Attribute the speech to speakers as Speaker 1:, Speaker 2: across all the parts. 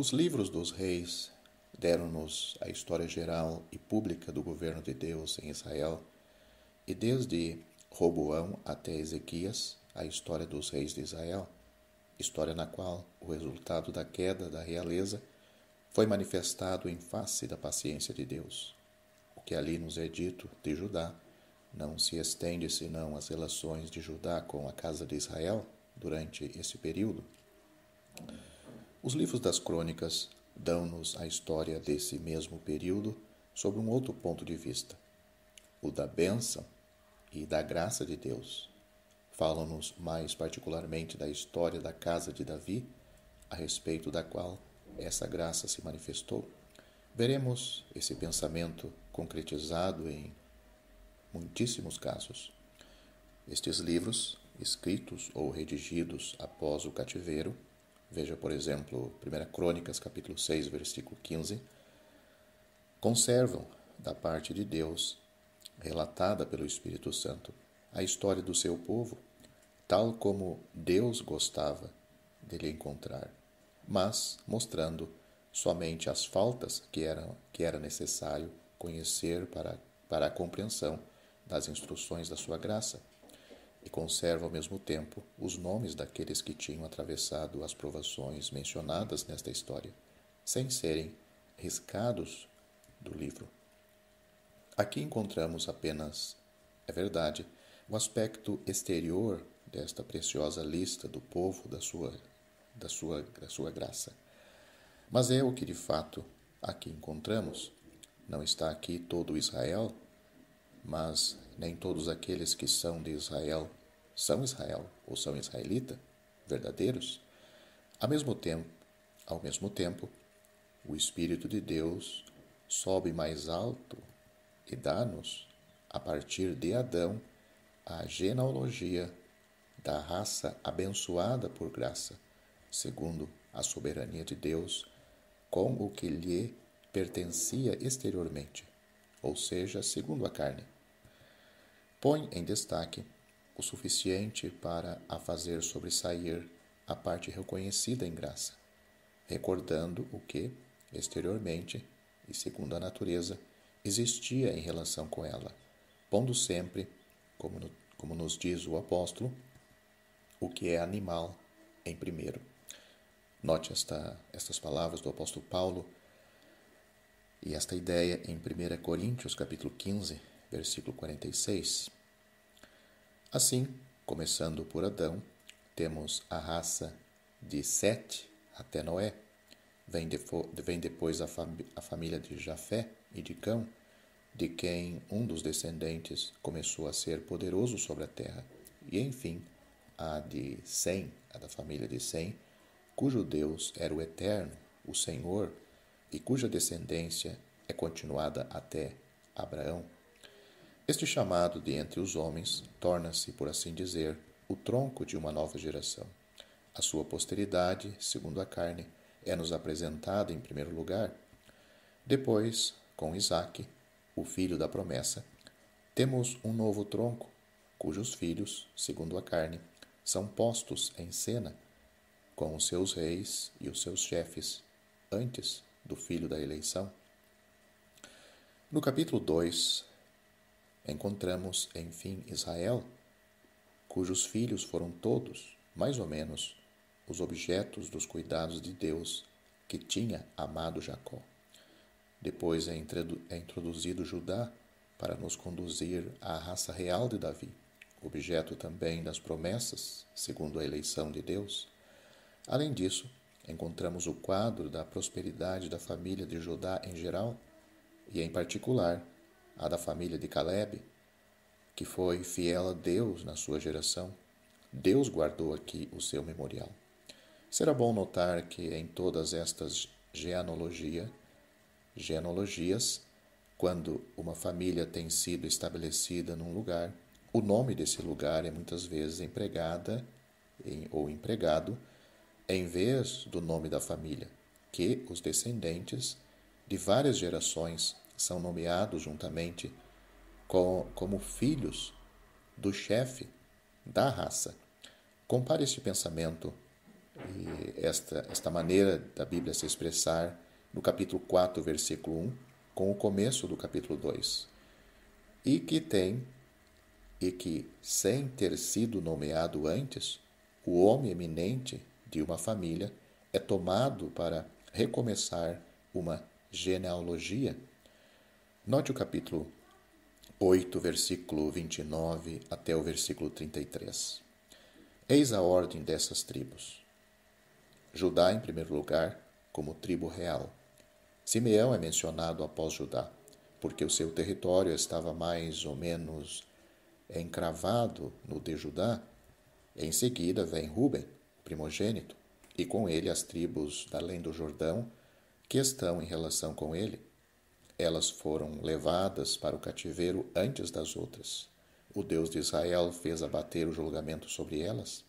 Speaker 1: Os livros dos reis deram-nos a história geral e pública do governo de Deus em Israel, e desde Roboão até Ezequias, a história dos reis de Israel, história na qual o resultado da queda da realeza foi manifestado em face da paciência de Deus. O que ali nos é dito de Judá não se estende senão às relações de Judá com a casa de Israel durante esse período. Os livros das crônicas dão-nos a história desse mesmo período sob um outro ponto de vista, o da bênção e da graça de Deus. Falam-nos mais particularmente da história da casa de Davi, a respeito da qual essa graça se manifestou. Veremos esse pensamento concretizado em muitíssimos casos. Estes livros, escritos ou redigidos após o cativeiro, veja, por exemplo, 1 Crônicas, capítulo 6, versículo 15, conservam, da parte de Deus, relatada pelo Espírito Santo, a história do seu povo, tal como Deus gostava de lhe encontrar, mas mostrando somente as faltas que era necessário conhecer para a compreensão das instruções da sua graça, e conserva ao mesmo tempo os nomes daqueles que tinham atravessado as provações mencionadas nesta história, sem serem riscados do livro. Aqui encontramos apenas, é verdade, o aspecto exterior desta preciosa lista do povo da sua graça. Mas é o que de fato aqui encontramos. Não está aqui todo Israel, mas nem todos aqueles que são de Israel são Israel ou são israelita, verdadeiros. Ao mesmo tempo, o Espírito de Deus sobe mais alto e dá-nos, a partir de Adão, a genealogia da raça abençoada por graça, segundo a soberania de Deus, com o que lhe pertencia exteriormente, ou seja, segundo a carne. Põe em destaque o suficiente para a fazer sobressair a parte reconhecida em graça, recordando o que, exteriormente e segundo a natureza, existia em relação com ela, pondo sempre, como nos diz o apóstolo, o que é animal em primeiro. Note estas palavras do apóstolo Paulo e esta ideia em 1 Coríntios, capítulo 15, versículo 46. Assim, começando por Adão, temos a raça de Sete até Noé. Vem depois a família de Jafé e de Cão, de quem um dos descendentes começou a ser poderoso sobre a terra. E, enfim, a de Sem, a da família de Sem, cujo Deus era o Eterno, o Senhor, e cuja descendência é continuada até Abraão. Este chamado de entre os homens torna-se, por assim dizer, o tronco de uma nova geração. A sua posteridade, segundo a carne, é-nos apresentada em primeiro lugar. Depois, com Isaque, o filho da promessa, temos um novo tronco, cujos filhos, segundo a carne, são postos em cena, com os seus reis e os seus chefes, antes do filho da eleição. No capítulo 2, encontramos, enfim, Israel, cujos filhos foram todos, mais ou menos, os objetos dos cuidados de Deus que tinha amado Jacó. Depois é introduzido Judá para nos conduzir à raça real de Davi, objeto também das promessas, segundo a eleição de Deus. Além disso, encontramos o quadro da prosperidade da família de Judá em geral, e em particular a da família de Calebe, que foi fiel a Deus na sua geração. Deus guardou aqui o seu memorial. Será bom notar que em todas estas genealogias, quando uma família tem sido estabelecida num lugar, o nome desse lugar é muitas vezes empregado em vez do nome da família, que os descendentes de várias gerações são nomeados juntamente como filhos do chefe da raça. Compare este pensamento e esta maneira da Bíblia se expressar no capítulo 4, versículo 1, com o começo do capítulo 2, e que, sem ter sido nomeado antes, o homem eminente de uma família é tomado para recomeçar uma genealogia. Note o capítulo 8, versículo 29 até o versículo 33. Eis a ordem dessas tribos. Judá, em primeiro lugar, como tribo real. Simeão é mencionado após Judá, porque o seu território estava mais ou menos encravado no de Judá. Em seguida vem Ruben, primogênito, e com ele as tribos da além do Jordão, que estão em relação com ele. Elas foram levadas para o cativeiro antes das outras. O Deus de Israel fez abater o julgamento sobre elas.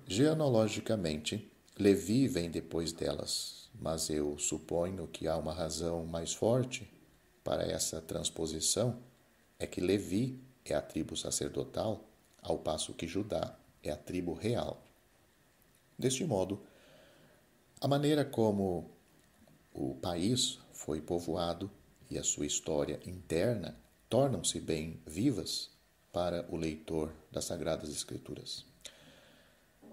Speaker 1: Genealogicamente, Levi vem depois delas, mas eu suponho que há uma razão mais forte para essa transposição, é que Levi é a tribo sacerdotal, ao passo que Judá é a tribo real. Deste modo, a maneira como o país foi povoado e a sua história interna tornam-se bem vivas para o leitor das Sagradas Escrituras.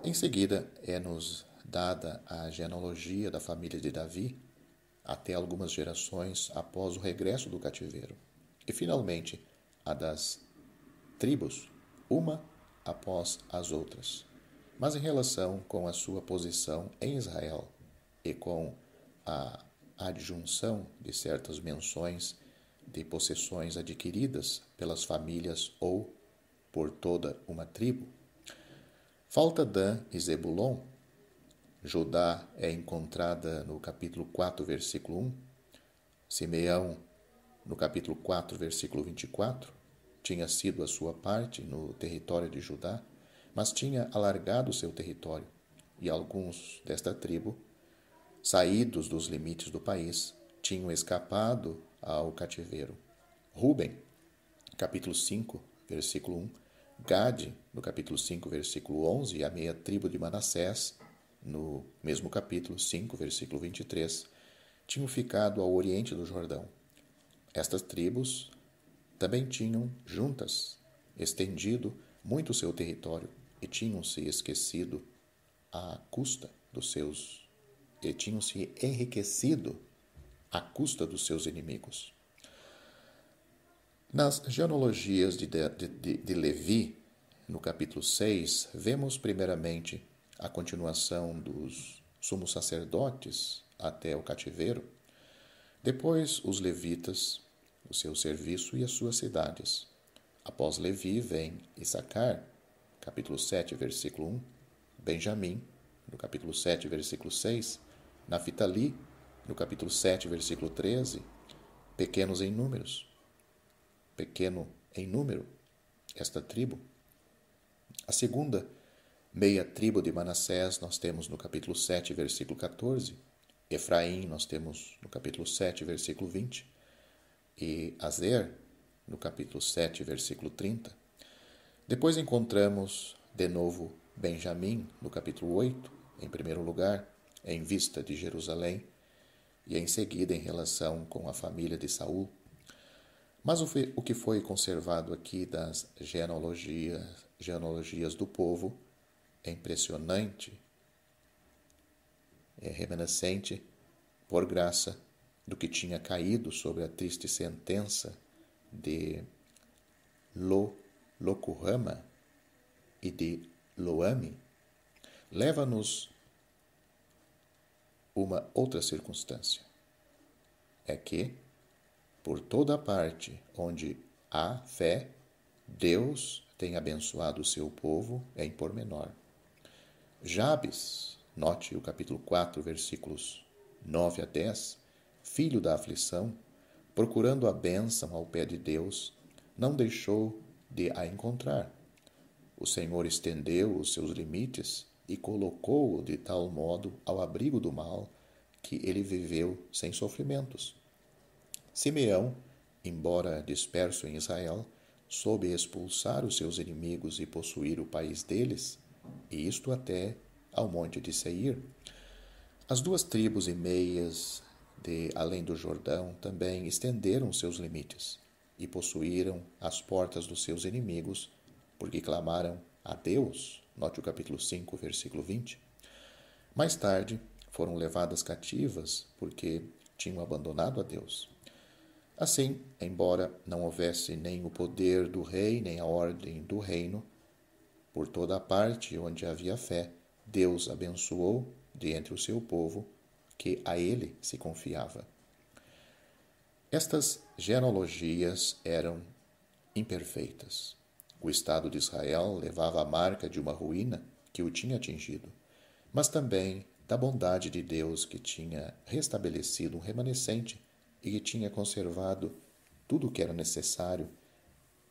Speaker 1: Em seguida, é-nos dada a genealogia da família de Davi até algumas gerações após o regresso do cativeiro, e finalmente a das tribos, uma após as outras, mas em relação com a sua posição em Israel e com a adjunção de certas menções de possessões adquiridas pelas famílias ou por toda uma tribo. Falta Dan e Zebulon. Judá é encontrada no capítulo 4, versículo 1. Simeão, no capítulo 4, versículo 24, tinha sido a sua parte no território de Judá, mas tinha alargado seu território, e alguns desta tribo, saídos dos limites do país, tinham escapado ao cativeiro. Ruben, capítulo 5, versículo 1, Gade, no capítulo 5, versículo 11, e a meia tribo de Manassés, no mesmo capítulo 5, versículo 23, tinham ficado ao oriente do Jordão. Estas tribos também tinham juntas estendido muito seu território e tinham se esquecido à custa dos seus e tinham se enriquecido à custa dos seus inimigos. Nas genealogias de Levi, no capítulo 6, vemos primeiramente a continuação dos sumos sacerdotes até o cativeiro, depois os levitas, o seu serviço e as suas cidades. Após Levi vem Issacar, capítulo 7, versículo 1, Benjamim, no capítulo 7, versículo 6, Naftali, no capítulo 7, versículo 13, pequeno em número, esta tribo. A segunda meia tribo de Manassés nós temos no capítulo 7, versículo 14, Efraim nós temos no capítulo 7, versículo 20, e Azer no capítulo 7, versículo 30. Depois encontramos de novo Benjamim no capítulo 8, em primeiro lugar, em vista de Jerusalém, e em seguida em relação com a família de Saul. Mas o que foi conservado aqui das genealogias do povo é impressionante, é remanescente, por graça, do que tinha caído sobre a triste sentença de Locuhama e de Loame, leva-nos uma outra circunstância. É que, por toda parte onde há fé, Deus tem abençoado o seu povo em pormenor. Jabes, note o capítulo 4, versículos 9 a 10, filho da aflição, procurando a bênção ao pé de Deus, não deixou de a encontrar. O Senhor estendeu os seus limites e colocou-o de tal modo ao abrigo do mal que ele viveu sem sofrimentos. Simeão, embora disperso em Israel, soube expulsar os seus inimigos e possuir o país deles, e isto até ao monte de Seir, as 2,5 tribos de além do Jordão também estenderam seus limites e possuíram as portas dos seus inimigos, porque clamaram a Deus. Note o capítulo 5, versículo 20. Mais tarde, foram levadas cativas porque tinham abandonado a Deus. Assim, embora não houvesse nem o poder do rei, nem a ordem do reino, por toda a parte onde havia fé, Deus abençoou de entre o seu povo, que a ele se confiava. Estas genealogias eram imperfeitas. O Estado de Israel levava a marca de uma ruína que o tinha atingido, mas também da bondade de Deus que tinha restabelecido um remanescente e que tinha conservado tudo o que era necessário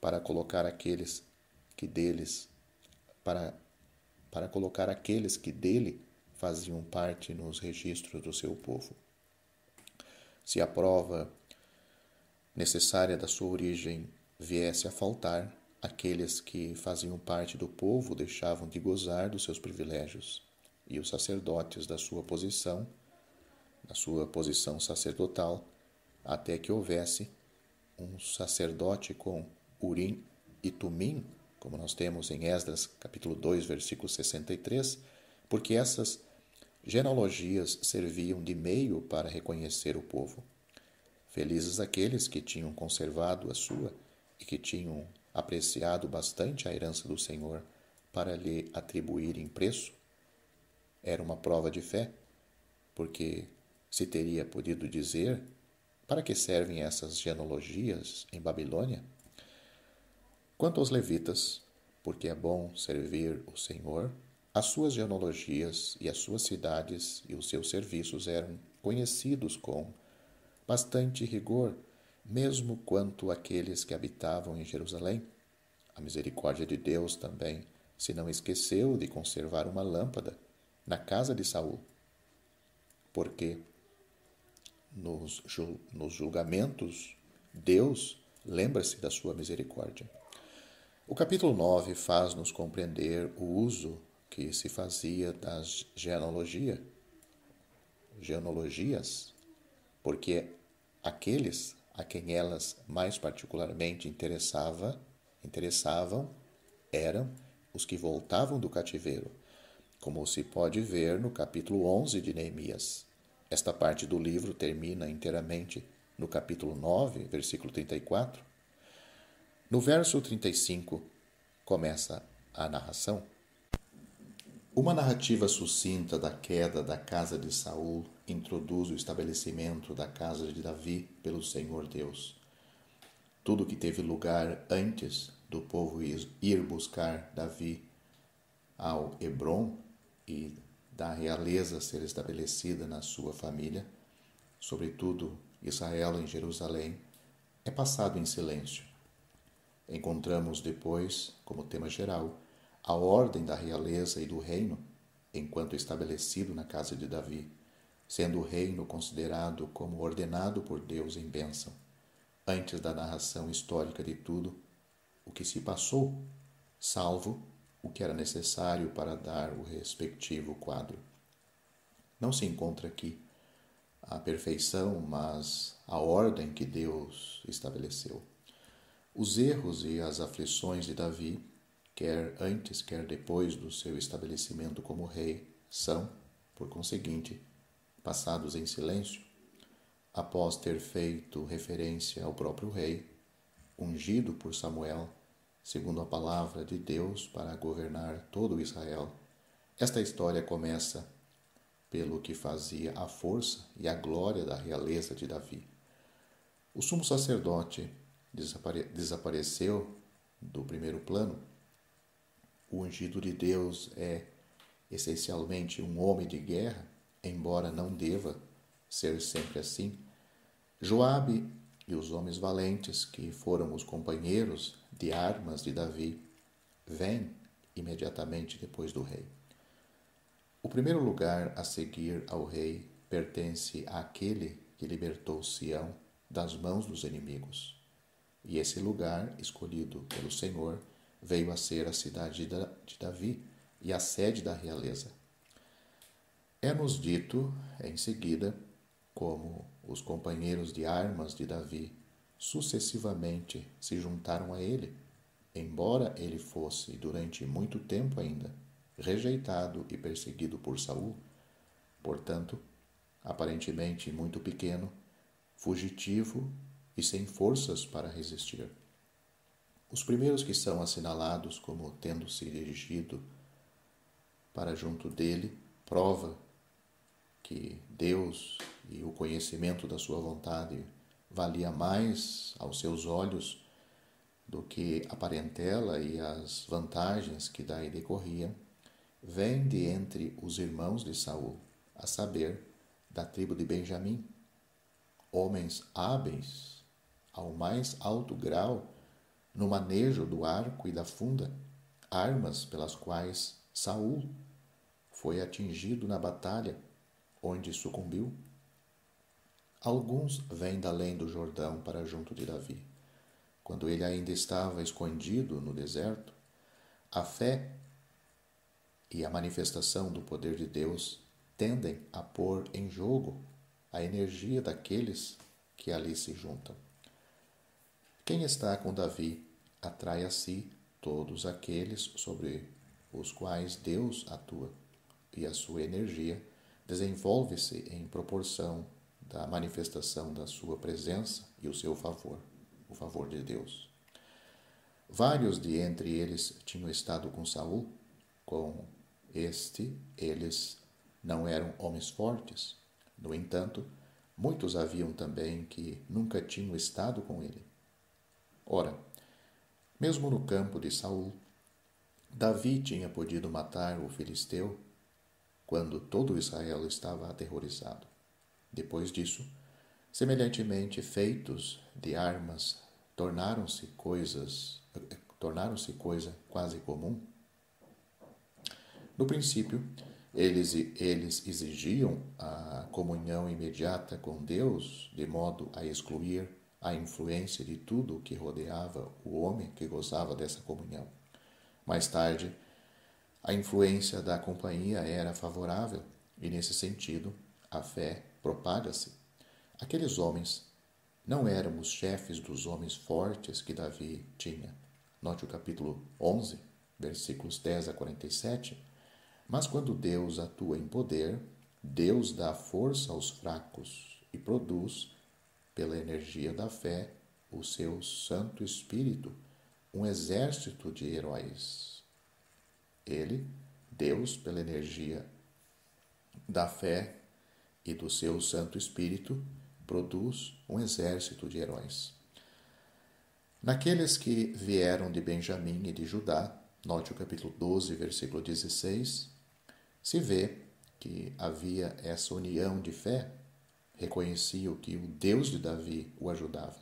Speaker 1: para colocar aqueles que colocar aqueles que dele faziam parte nos registros do seu povo. Se a prova necessária da sua origem viesse a faltar, aqueles que faziam parte do povo deixavam de gozar dos seus privilégios, e os sacerdotes da sua posição sacerdotal, até que houvesse um sacerdote com Urim e Tumim, como nós temos em Esdras, capítulo 2, versículo 63, porque essas genealogias serviam de meio para reconhecer o povo. Felizes aqueles que tinham conservado a sua e que tinham apreciado bastante a herança do Senhor para lhe atribuírem preço. Era uma prova de fé, porque se teria podido dizer: para que servem essas genealogias em Babilônia? Quanto aos levitas, porque é bom servir o Senhor, as suas genealogias e as suas cidades e os seus serviços eram conhecidos com bastante rigor, mesmo quanto aqueles que habitavam em Jerusalém. A misericórdia de Deus também se não esqueceu de conservar uma lâmpada na casa de Saul, porque nos julgamentos Deus lembra-se da sua misericórdia. O capítulo 9 faz-nos compreender o uso que se fazia das genealogias, porque aqueles a quem elas mais particularmente interessavam eram os que voltavam do cativeiro, como se pode ver no capítulo 11 de Neemias. Esta parte do livro termina inteiramente no capítulo 9, versículo 34. No verso 35 começa a narração. Uma narrativa sucinta da queda da casa de Saul introduz o estabelecimento da casa de Davi pelo Senhor Deus. Tudo que teve lugar antes do povo ir buscar Davi ao Hebrom e da realeza ser estabelecida na sua família, sobretudo Israel em Jerusalém, é passado em silêncio. Encontramos depois, como tema geral, a ordem da realeza e do reino, enquanto estabelecido na casa de Davi, sendo o reino considerado como ordenado por Deus em bênção, antes da narração histórica de tudo o que se passou, salvo o que era necessário para dar o respectivo quadro. Não se encontra aqui a perfeição, mas a ordem que Deus estabeleceu. Os erros e as aflições de Davi, quer antes, quer depois do seu estabelecimento como rei, são, por conseguinte, passados em silêncio, após ter feito referência ao próprio rei, ungido por Samuel, segundo a palavra de Deus, para governar todo Israel. Esta história começa pelo que fazia a força e a glória da realeza de Davi. O sumo sacerdote desapareceu do primeiro plano. O ungido de Deus é essencialmente um homem de guerra, embora não deva ser sempre assim. Joabe e os homens valentes, que foram os companheiros de armas de Davi, vêm imediatamente depois do rei. O primeiro lugar a seguir ao rei pertence àquele que libertou Sião das mãos dos inimigos. E esse lugar, escolhido pelo Senhor, veio a ser a cidade de Davi e a sede da realeza. É-nos dito, em seguida, como os companheiros de armas de Davi sucessivamente se juntaram a ele, embora ele fosse, durante muito tempo ainda, rejeitado e perseguido por Saul, portanto, aparentemente muito pequeno, fugitivo e sem forças para resistir. Os primeiros que são assinalados como tendo se dirigido para junto dele, prova que Deus e o conhecimento da sua vontade valia mais aos seus olhos do que a parentela e as vantagens que daí decorriam, vem de entre os irmãos de Saul, a saber, da tribo de Benjamim, homens hábeis ao mais alto grau no manejo do arco e da funda, armas pelas quais Saul foi atingido na batalha, onde sucumbiu. Alguns vêm da além do Jordão para junto de Davi, quando ele ainda estava escondido no deserto. A fé e a manifestação do poder de Deus tendem a pôr em jogo a energia daqueles que ali se juntam. Quem está com Davi atrai a si todos aqueles sobre os quais Deus atua, e a sua energia desenvolve-se em proporção da manifestação da sua presença e o seu favor, o favor de Deus. Vários de entre eles tinham estado com Saul, com eles não eram homens fortes. No entanto, muitos haviam também que nunca tinham estado com ele. Ora, mesmo no campo de Saul, Davi tinha podido matar o filisteu quando todo Israel estava aterrorizado. Depois disso, semelhantemente feitos de armas, tornaram-se coisa quase comum. No princípio, eles exigiam a comunhão imediata com Deus, de modo a excluir a influência de tudo o que rodeava o homem que gozava dessa comunhão. Mais tarde, a influência da companhia era favorável e, nesse sentido, a fé propaga-se. Aqueles homens não eram os chefes dos homens fortes que Davi tinha. Note o capítulo 11, versículos 10 a 47. Mas quando Deus atua em poder, Deus dá força aos fracos e produz, pela energia da fé, o seu Santo Espírito, um exército de heróis. Ele, Deus, pela energia da fé e do seu Santo Espírito, produz um exército de heróis. Naqueles que vieram de Benjamim e de Judá, note o capítulo 12, versículo 16, se vê que havia essa união de fé, reconheciam que o Deus de Davi o ajudava.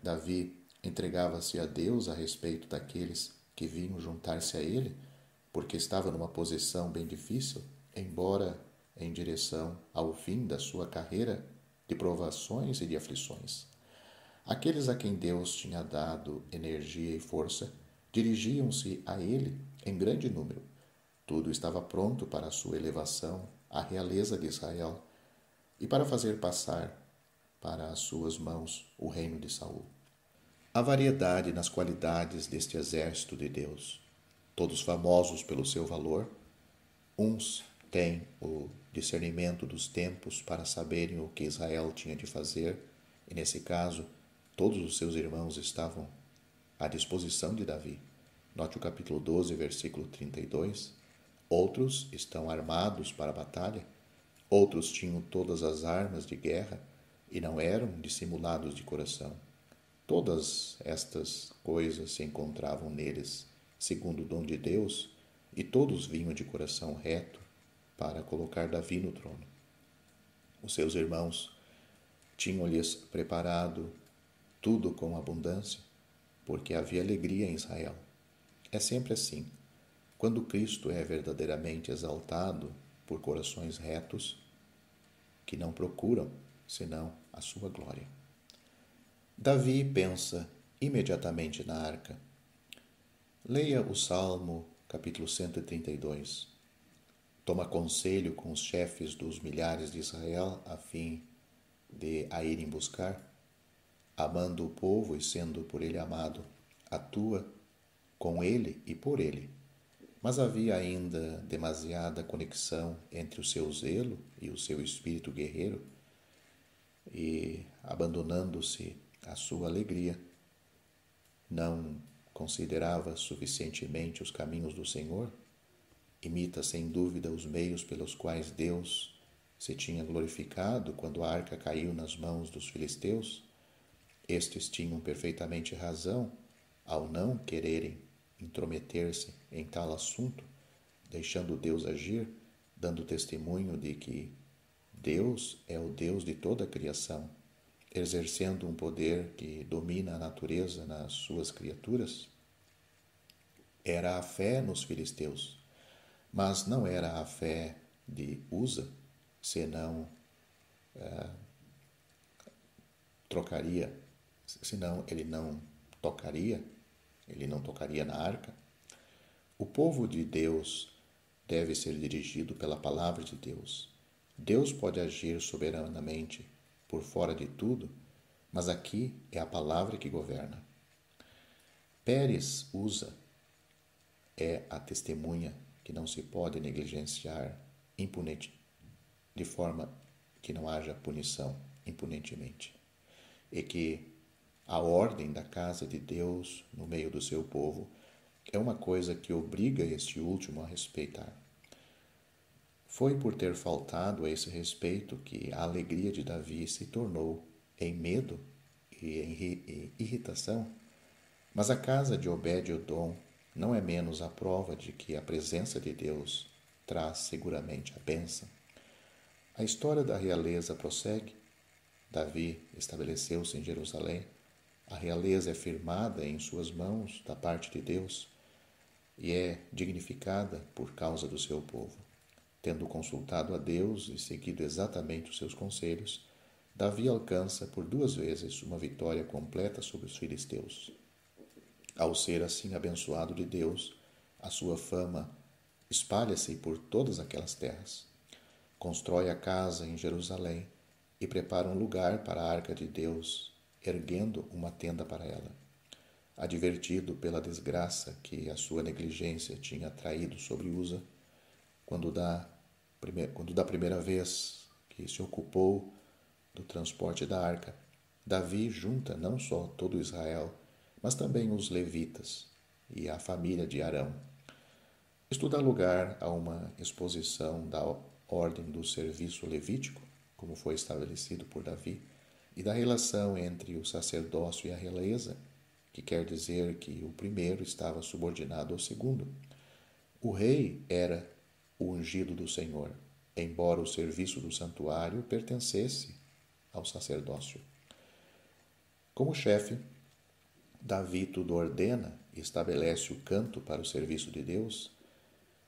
Speaker 1: Davi entregava-se a Deus a respeito daqueles que vinham juntar-se a ele, porque estava numa posição bem difícil, embora em direção ao fim da sua carreira de provações e de aflições. Aqueles a quem Deus tinha dado energia e força dirigiam-se a ele em grande número. Tudo estava pronto para a sua elevação à realeza de Israel e para fazer passar para as suas mãos o reino de Saul. Há variedade nas qualidades deste exército de Deus, todos famosos pelo seu valor. Uns têm o discernimento dos tempos para saberem o que Israel tinha de fazer, e nesse caso, todos os seus irmãos estavam à disposição de Davi. Note o capítulo 12, versículo 32. Outros estão armados para a batalha, outros tinham todas as armas de guerra e não eram dissimulados de coração. Todas estas coisas se encontravam neles, segundo o dom de Deus, e todos vinham de coração reto para colocar Davi no trono. Os seus irmãos tinham-lhes preparado tudo com abundância, porque havia alegria em Israel. É sempre assim. Quando Cristo é verdadeiramente exaltado por corações retos, que não procuram senão a sua glória. Davi pensa imediatamente na arca. Leia o Salmo, capítulo 132. toma conselho com os chefes dos milhares de Israel a fim de a irem buscar, amando o povo e sendo por ele amado, atua com ele e por ele. Mas havia ainda demasiada conexão entre o seu zelo e o seu espírito guerreiro, e, abandonando-se à sua alegria, não considerava suficientemente os caminhos do Senhor. Imita sem dúvida os meios pelos quais Deus se tinha glorificado quando a arca caiu nas mãos dos filisteus. Estes tinham perfeitamente razão ao não quererem intrometer-se em tal assunto, deixando Deus agir, dando testemunho de que Deus é o Deus de toda a criação, exercendo um poder que domina a natureza nas suas criaturas. Era a fé nos filisteus, mas não era a fé de Uza, senão ele não tocaria na arca. O povo de Deus deve ser dirigido pela palavra de Deus. Deus pode agir soberanamente por fora de tudo, mas aqui é a palavra que governa. Pérez Uza é a testemunha que não se pode negligenciar impunemente, de forma que não haja punição impunemente, e que a ordem da casa de Deus no meio do seu povo é uma coisa que obriga este último a respeitar. Foi por ter faltado a esse respeito que a alegria de Davi se tornou em medo e em irritação, mas a casa de Obed-Edom não é menos a prova de que a presença de Deus traz seguramente a bênção. A história da realeza prossegue. Davi estabeleceu-se em Jerusalém. A realeza é firmada em suas mãos da parte de Deus e é dignificada por causa do seu povo. Tendo consultado a Deus e seguido exatamente os seus conselhos, Davi alcança por 2 vezes uma vitória completa sobre os filisteus. Ao ser assim abençoado de Deus, a sua fama espalha-se por todas aquelas terras. Constrói a casa em Jerusalém e prepara um lugar para a arca de Deus, erguendo uma tenda para ela. Advertido pela desgraça que a sua negligência tinha traído sobre Uza, quando da primeira vez que se ocupou do transporte da arca, Davi junta não só todo Israel, mas também os levitas e a família de Arão. Isto dá lugar a uma exposição da ordem do serviço levítico, como foi estabelecido por Davi, e da relação entre o sacerdócio e a realeza, que quer dizer que o primeiro estava subordinado ao segundo. O rei era o ungido do Senhor, embora o serviço do santuário pertencesse ao sacerdócio. Como chefe, Davi tudo ordena e estabelece o canto para o serviço de Deus.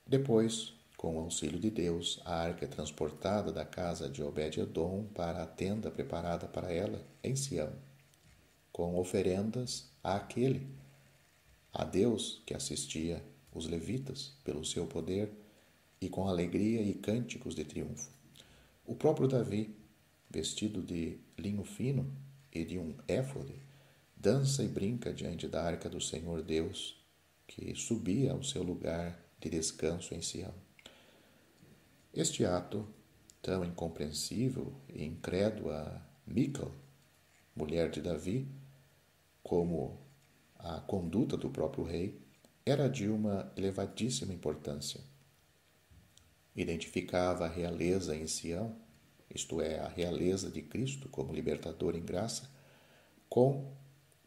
Speaker 1: Depois, com o auxílio de Deus, a arca é transportada da casa de Obed-Edom para a tenda preparada para ela em Sião, com oferendas a Deus que assistia os levitas pelo seu poder e com alegria e cânticos de triunfo. O próprio Davi, vestido de linho fino e de um éfode, dança e brinca diante da arca do Senhor Deus, que subia ao seu lugar de descanso em Sião. Este ato, tão incompreensível e incrédulo a Mical, mulher de Davi, como a conduta do próprio rei, era de uma elevadíssima importância. Identificava a realeza em Sião, isto é, a realeza de Cristo como libertador em graça, com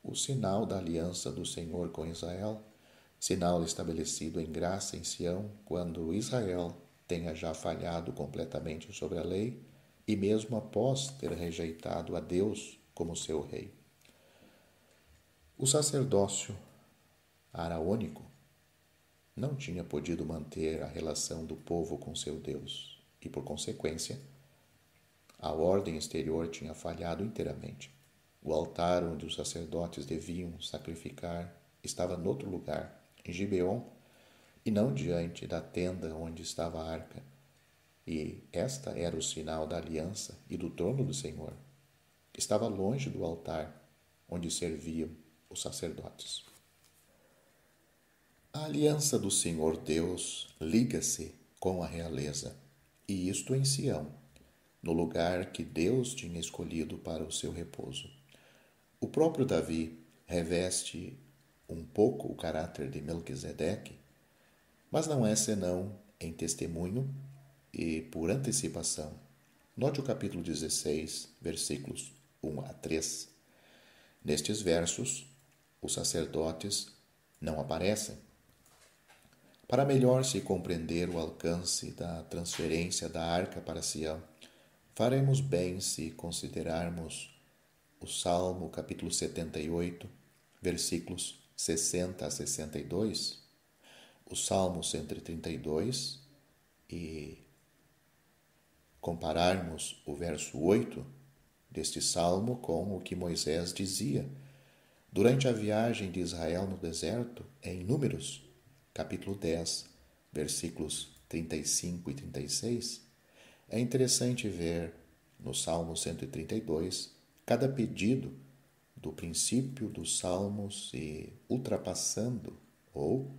Speaker 1: o sinal da aliança do Senhor com Israel, sinal estabelecido em graça em Sião, quando Israel tenha já falhado completamente sobre a lei e mesmo após ter rejeitado a Deus como seu rei. O sacerdócio araônico não tinha podido manter a relação do povo com seu Deus e, por consequência, a ordem exterior tinha falhado inteiramente. O altar onde os sacerdotes deviam sacrificar estava noutro lugar, em Gibeon, e não diante da tenda onde estava a arca. e esta era o sinal da aliança e do trono do Senhor. Estava longe do altar onde serviam os sacerdotes. A aliança do Senhor Deus liga-se com a realeza, e isto em Sião, no lugar que Deus tinha escolhido para o seu repouso. O próprio Davi reveste um pouco o caráter de Melquisedeque, mas não é senão em testemunho e por antecipação. Note o capítulo 16, versículos 1 a 3. Nestes versos, os sacerdotes não aparecem. Para melhor se compreender o alcance da transferência da arca para Sião, faremos bem se considerarmos o Salmo capítulo 78, versículos 60 a 62, o Salmo 132 e compararmos o verso 8 deste salmo com o que Moisés dizia durante a viagem de Israel no deserto em Números, capítulo 10, versículos 35 e 36, é interessante ver no Salmo 132 cada pedido do princípio dos salmos se ultrapassando, ou,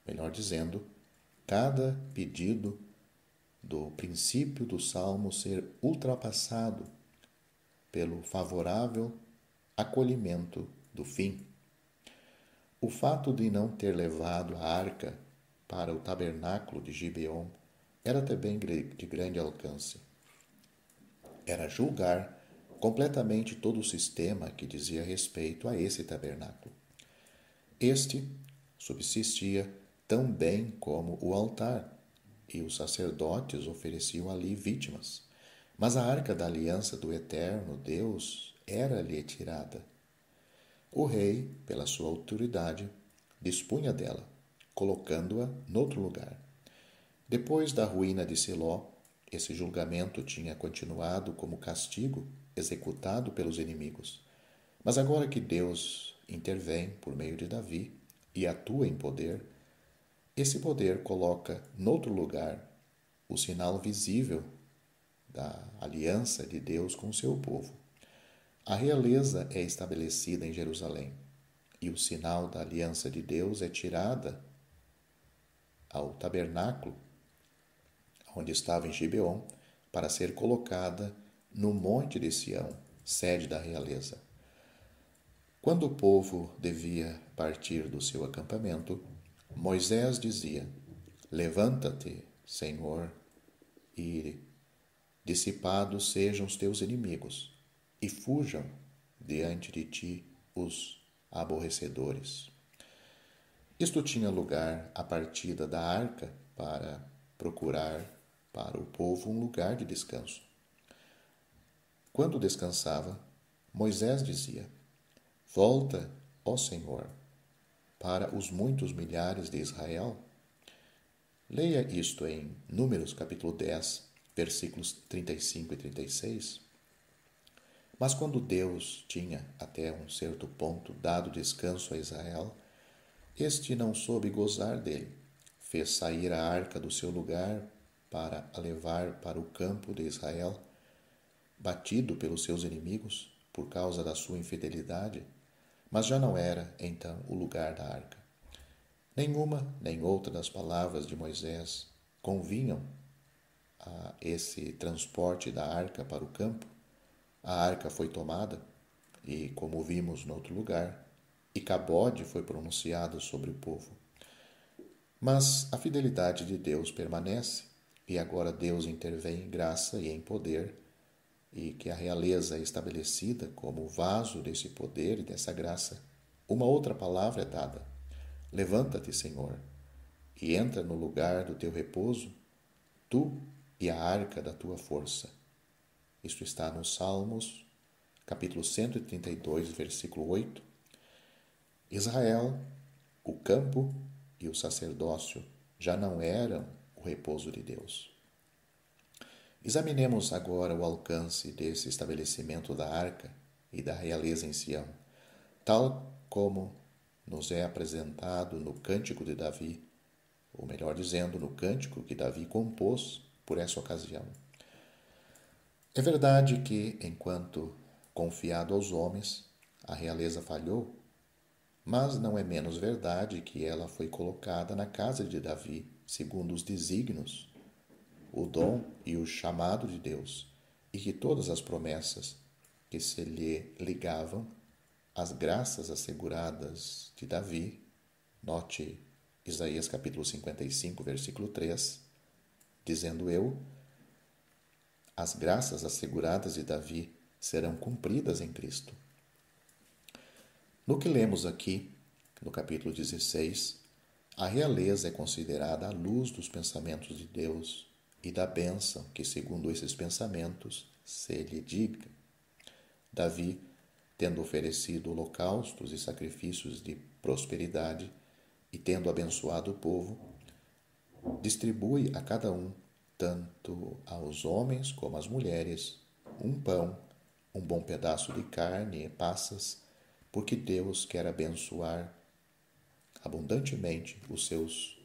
Speaker 1: melhor dizendo, cada pedido do princípio do salmo ser ultrapassado pelo favorável acolhimento do fim. O fato de não ter levado a arca para o tabernáculo de Gibeon era também de grande alcance. Era julgar completamente todo o sistema que dizia respeito a esse tabernáculo. Este subsistia tão bem como o altar, e os sacerdotes ofereciam ali vítimas. Mas a arca da aliança do eterno Deus era-lhe tirada. O rei, pela sua autoridade, dispunha dela, colocando-a noutro lugar. Depois da ruína de Siló, esse julgamento tinha continuado como castigo executado pelos inimigos. Mas agora que Deus intervém por meio de Davi e atua em poder, esse poder coloca noutro lugar o sinal visível da aliança de Deus com o seu povo. A realeza é estabelecida em Jerusalém e o sinal da aliança de Deus é tirada ao tabernáculo, onde estava em Gibeon, para ser colocada no monte de Sião, sede da realeza. Quando o povo devia partir do seu acampamento, Moisés dizia: Levanta-te, Senhor, e dissipados sejam os teus inimigos, e fujam diante de ti os aborrecedores. Isto tinha lugar à partida da arca para procurar para o povo um lugar de descanso. Quando descansava, Moisés dizia: Volta, ó Senhor, para os muitos milhares de Israel. Leia isto em Números capítulo 10, versículos 35 e 36. Mas quando Deus tinha, até um certo ponto, dado descanso a Israel, este não soube gozar dele. Fez sair a arca do seu lugar para a levar para o campo de Israel, batido pelos seus inimigos por causa da sua infidelidade, mas já não era, então, o lugar da arca. Nenhuma nem outra das palavras de Moisés convinham a esse transporte da arca para o campo. A arca foi tomada e, como vimos no outro lugar, Icabode foi pronunciado sobre o povo. Mas a fidelidade de Deus permanece, e agora Deus intervém em graça e em poder, e que a realeza é estabelecida como vaso desse poder e dessa graça. Uma outra palavra é dada: Levanta-te, Senhor, e entra no lugar do teu repouso, tu e a arca da tua força. Isto está nos Salmos, capítulo 132, versículo 8. Israel, o campo e o sacerdócio já não eram o repouso de Deus. Examinemos agora o alcance desse estabelecimento da arca e da realeza em Sião, tal como nos é apresentado no Cântico de Davi, ou melhor dizendo, no cântico que Davi compôs por essa ocasião. É verdade que, enquanto confiado aos homens, a realeza falhou, mas não é menos verdade que ela foi colocada na casa de Davi, segundo os desígnios, o dom e o chamado de Deus, e que todas as promessas que se lhe ligavam, as graças asseguradas de Davi, note Isaías capítulo 55, versículo 3, dizendo eu, as graças asseguradas de Davi serão cumpridas em Cristo. No que lemos aqui, no capítulo 16, a realeza é considerada a luz dos pensamentos de Deus e da bênção que, segundo esses pensamentos, se lhe diga. Davi, tendo oferecido holocaustos e sacrifícios de prosperidade e tendo abençoado o povo, distribui a cada um, tanto aos homens como às mulheres, um pão, um bom pedaço de carne e passas, porque Deus quer abençoar abundantemente os seus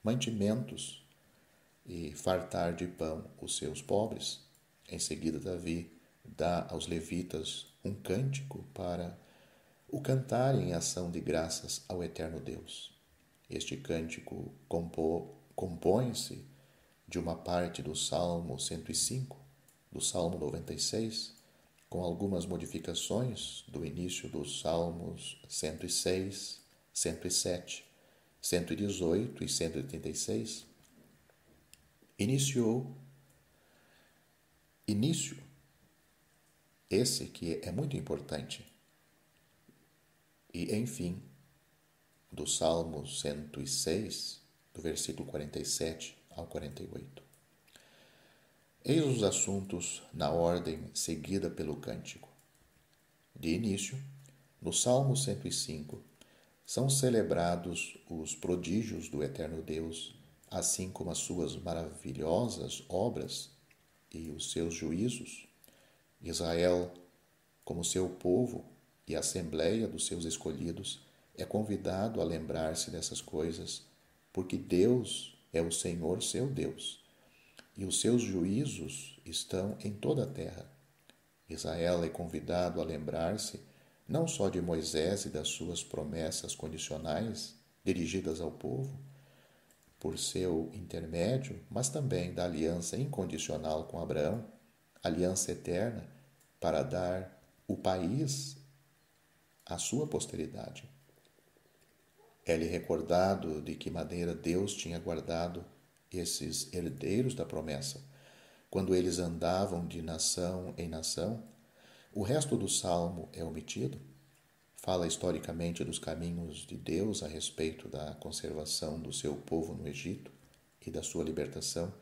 Speaker 1: mantimentos e fartar de pão os seus pobres. Em seguida, Davi dá aos levitas um cântico para o cantarem em ação de graças ao eterno Deus. Este cântico compõe-se de uma parte do Salmo 105, do Salmo 96, com algumas modificações do início dos Salmos 106, 107, 118 e 136. Início esse que é muito importante. E, enfim, do Salmo 106, do versículo 47 ao 48. Eis os assuntos na ordem seguida pelo cântico. De início, no Salmo 105, são celebrados os prodígios do eterno Deus, assim como as suas maravilhosas obras e os seus juízos. Israel, como seu povo e a assembleia dos seus escolhidos, é convidado a lembrar-se dessas coisas, porque Deus é o Senhor seu Deus, e os seus juízos estão em toda a terra. Israel é convidado a lembrar-se não só de Moisés e das suas promessas condicionais dirigidas ao povo, por seu intermédio, mas também da aliança incondicional com Abraão, aliança eterna para dar o país à sua posteridade. É-lhe recordado de que maneira Deus tinha guardado esses herdeiros da promessa, quando eles andavam de nação em nação. O resto do salmo é omitido. Fala historicamente dos caminhos de Deus a respeito da conservação do seu povo no Egito e da sua libertação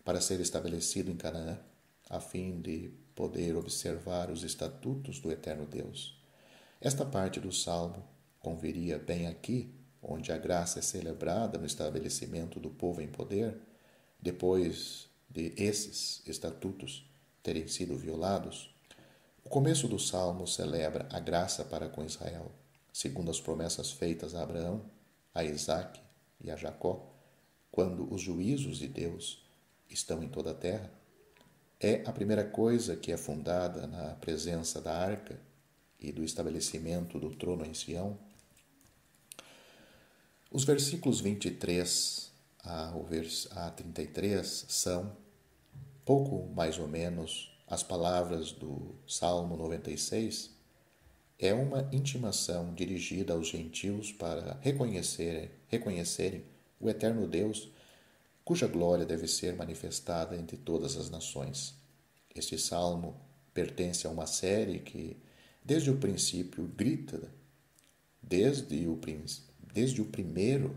Speaker 1: para ser estabelecido em Canaã, a fim de poder observar os estatutos do eterno Deus. Esta parte do salmo conviria bem aqui, onde a graça é celebrada no estabelecimento do povo em poder, depois de esses estatutos terem sido violados. O começo do salmo celebra a graça para com Israel, segundo as promessas feitas a Abraão, a Isaque e a Jacó, quando os juízos de Deus estão em toda a terra. É a primeira coisa que é fundada na presença da arca e do estabelecimento do trono em Sião. Os versículos 23 a 33 são, pouco mais ou menos, as palavras do Salmo 96. É uma intimação dirigida aos gentios para reconhecerem o eterno Deus, cuja glória deve ser manifestada entre todas as nações. Este salmo pertence a uma série que, desde o princípio, grita, desde o primeiro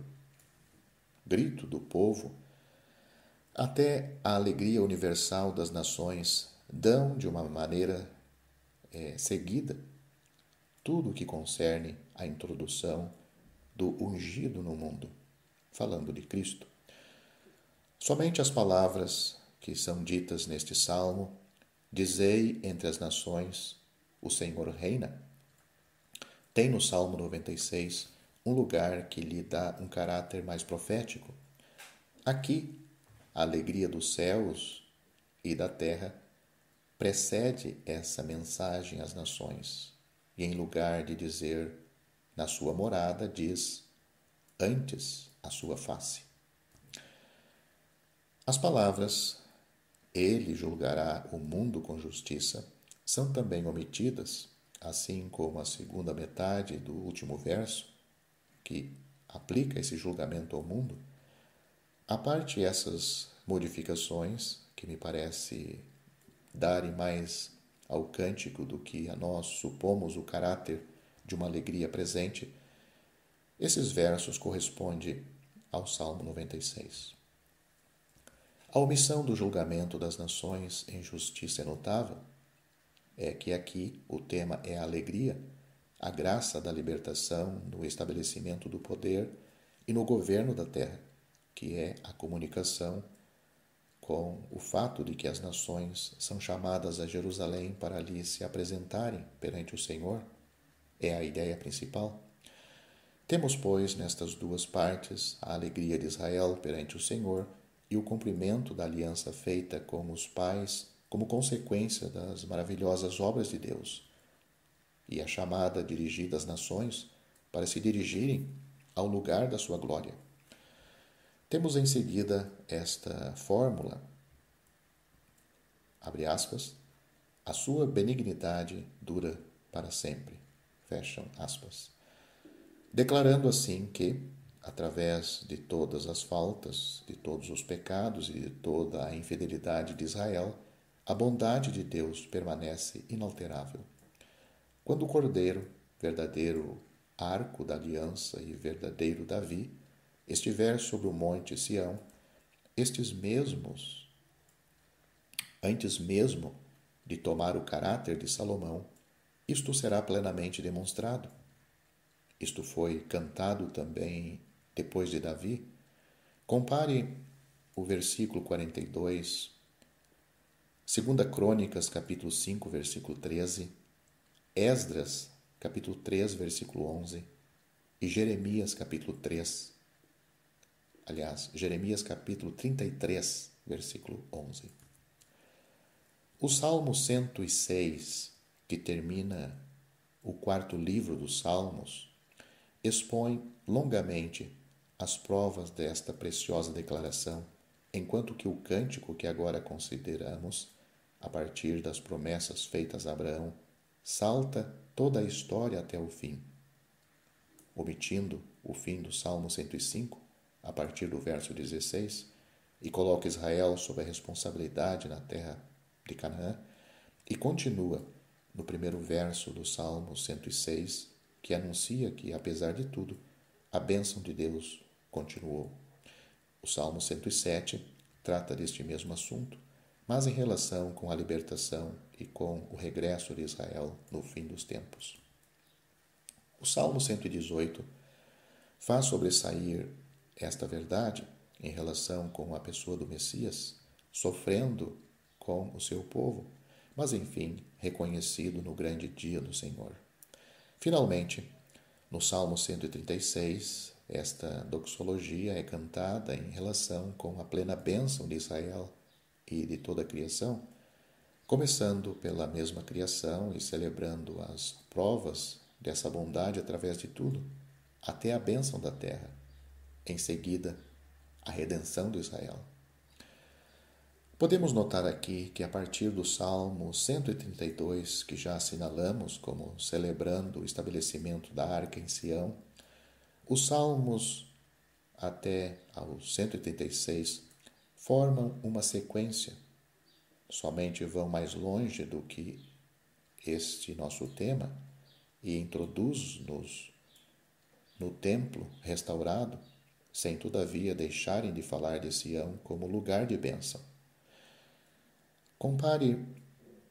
Speaker 1: grito do povo até a alegria universal das nações, dão de uma maneira seguida tudo o que concerne à introdução do ungido no mundo, falando de Cristo. Somente as palavras que são ditas neste salmo, dizei entre as nações, o Senhor reina, tem no Salmo 96 um lugar que lhe dá um caráter mais profético. Aqui, a alegria dos céus e da terra, precede essa mensagem às nações. E em lugar de dizer na sua morada, diz antes a sua face. As palavras ele julgará o mundo com justiça são também omitidas, assim como a segunda metade do último verso, que aplica esse julgamento ao mundo. A parte essas modificações, que me parece darem mais ao cântico do que a nós supomos o caráter de uma alegria presente, esses versos correspondem ao Salmo 96. A omissão do julgamento das nações em justiça é notável. É que aqui o tema é a alegria, a graça da libertação no estabelecimento do poder e no governo da terra, que é a comunicação com o fato de que as nações são chamadas a Jerusalém para ali se apresentarem perante o Senhor, é a ideia principal. Temos, pois, nestas duas partes, a alegria de Israel perante o Senhor e o cumprimento da aliança feita com os pais como consequência das maravilhosas obras de Deus, e a chamada dirigida às nações para se dirigirem ao lugar da sua glória. Temos em seguida esta fórmula, abre aspas, a sua benignidade dura para sempre, fecham aspas, declarando assim que, através de todas as faltas, de todos os pecados e de toda a infidelidade de Israel, a bondade de Deus permanece inalterável. Quando o Cordeiro, verdadeiro arco da aliança e verdadeiro Davi, estiver sobre o monte Sião, estes mesmos, antes mesmo de tomar o caráter de Salomão, isto será plenamente demonstrado. Isto foi cantado também depois de Davi. Compare o versículo 42, 2 Crônicas, capítulo 5, versículo 13, Esdras, capítulo 3, versículo 11 e Jeremias, capítulo 3. Aliás, Jeremias, capítulo 33, versículo 11. O Salmo 106, que termina o quarto livro dos Salmos, expõe longamente as provas desta preciosa declaração, enquanto que o cântico que agora consideramos, a partir das promessas feitas a Abraão, salta toda a história até o fim, omitindo o fim do Salmo 105, a partir do verso 16, e coloca Israel sob a responsabilidade na terra de Canaã, e continua no primeiro verso do Salmo 106, que anuncia que, apesar de tudo, a bênção de Deus continuou. O Salmo 107 trata deste mesmo assunto, mas em relação com a libertação e com o regresso de Israel no fim dos tempos. O Salmo 118 faz sobressair esta verdade em relação com a pessoa do Messias, sofrendo com o seu povo, mas enfim reconhecido no grande dia do Senhor. Finalmente, no Salmo 136, esta doxologia é cantada em relação com a plena bênção de Israel e de toda a criação, começando pela mesma criação e celebrando as provas dessa bondade através de tudo, até a bênção da terra, em seguida a redenção de Israel. Podemos notar aqui que a partir do Salmo 132, que já assinalamos como celebrando o estabelecimento da arca em Sião, os salmos até ao 186 formam uma sequência, somente vão mais longe do que este nosso tema e introduz-nos no templo restaurado, sem todavia deixarem de falar de Sião como lugar de bênção. Compare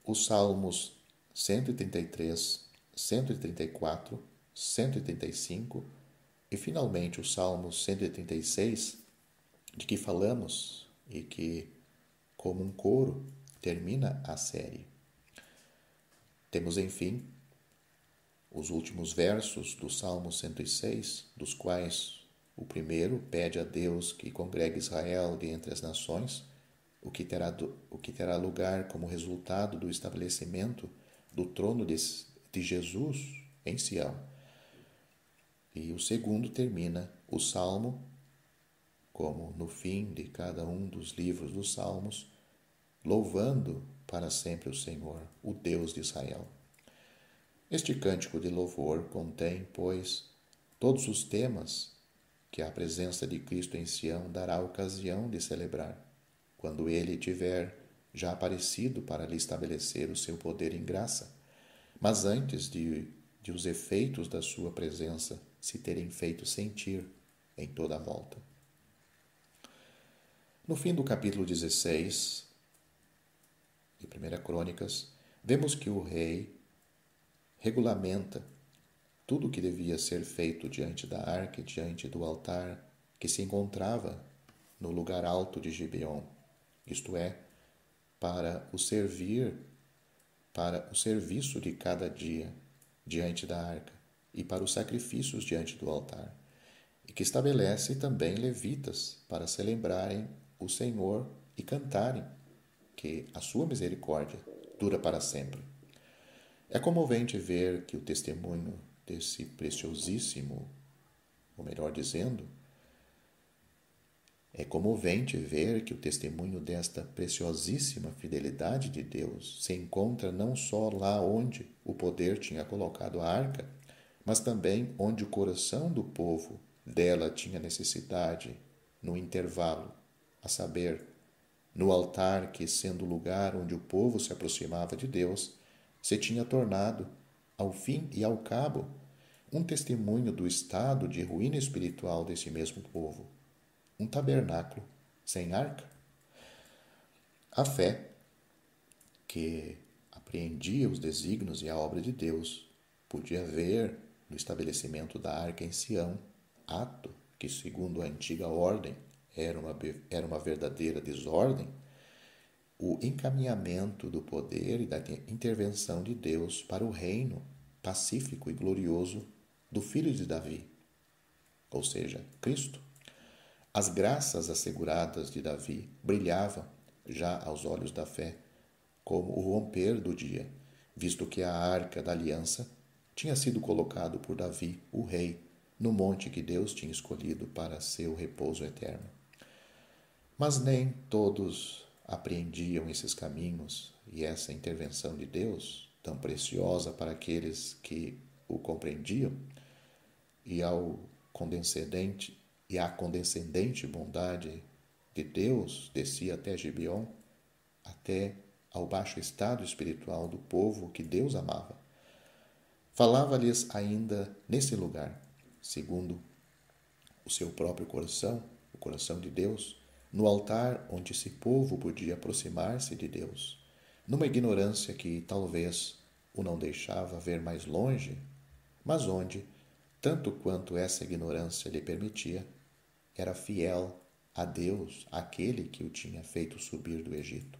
Speaker 1: os Salmos 133, 134, 135 e, finalmente, o Salmo 136, de que falamos e que, como um coro, termina a série. Temos, enfim, os últimos versos do Salmo 106, dos quais O primeiro pede a Deus que congregue Israel de entre as nações, o que terá lugar como resultado do estabelecimento do trono de Jesus em Sião. E o segundo termina o Salmo, como no fim de cada um dos livros dos Salmos, louvando para sempre o Senhor, o Deus de Israel. Este cântico de louvor contém, pois, todos os temas que a presença de Cristo em Sião dará ocasião de celebrar, quando ele tiver já aparecido para lhe estabelecer o seu poder em graça, mas antes de os efeitos da sua presença se terem feito sentir em toda a volta. No fim do capítulo 16 de 1 Crônicas, vemos que o rei regulamenta tudo o que devia ser feito diante da arca e diante do altar que se encontrava no lugar alto de Gibeon, isto é, para o serviço de cada dia diante da arca e para os sacrifícios diante do altar, e que estabelece também levitas para celebrarem o Senhor e cantarem que a sua misericórdia dura para sempre. É comovente ver que o testemunho desse preciosíssimo, ou melhor dizendo, é comovente ver que o testemunho desta preciosíssima fidelidade de Deus se encontra não só lá onde o poder tinha colocado a arca, mas também onde o coração do povo dela tinha necessidade, no intervalo, a saber, no altar que, sendo o lugar onde o povo se aproximava de Deus, se tinha tornado, ao fim e ao cabo, um testemunho do estado de ruína espiritual desse mesmo povo, um tabernáculo sem arca. A fé, que apreendia os desígnios e a obra de Deus, podia ver no estabelecimento da arca em Sião, ato que, segundo a antiga ordem, era uma verdadeira desordem, o encaminhamento do poder e da intervenção de Deus para o reino pacífico e glorioso do Filho de Davi, ou seja, Cristo. As graças asseguradas de Davi brilhavam, já aos olhos da fé, como o romper do dia, visto que a arca da aliança tinha sido colocado por Davi, o rei, no monte que Deus tinha escolhido para seu repouso eterno. Mas nem todos apreendiam esses caminhos e essa intervenção de Deus, tão preciosa para aqueles que o compreendiam, e à condescendente bondade de Deus descia até Gibeon, até ao baixo estado espiritual do povo que Deus amava. Falava-lhes ainda nesse lugar, segundo o seu próprio coração, o coração de Deus, no altar onde esse povo podia aproximar-se de Deus, numa ignorância que talvez o não deixava ver mais longe, mas onde, tanto quanto essa ignorância lhe permitia, era fiel a Deus, aquele que o tinha feito subir do Egito.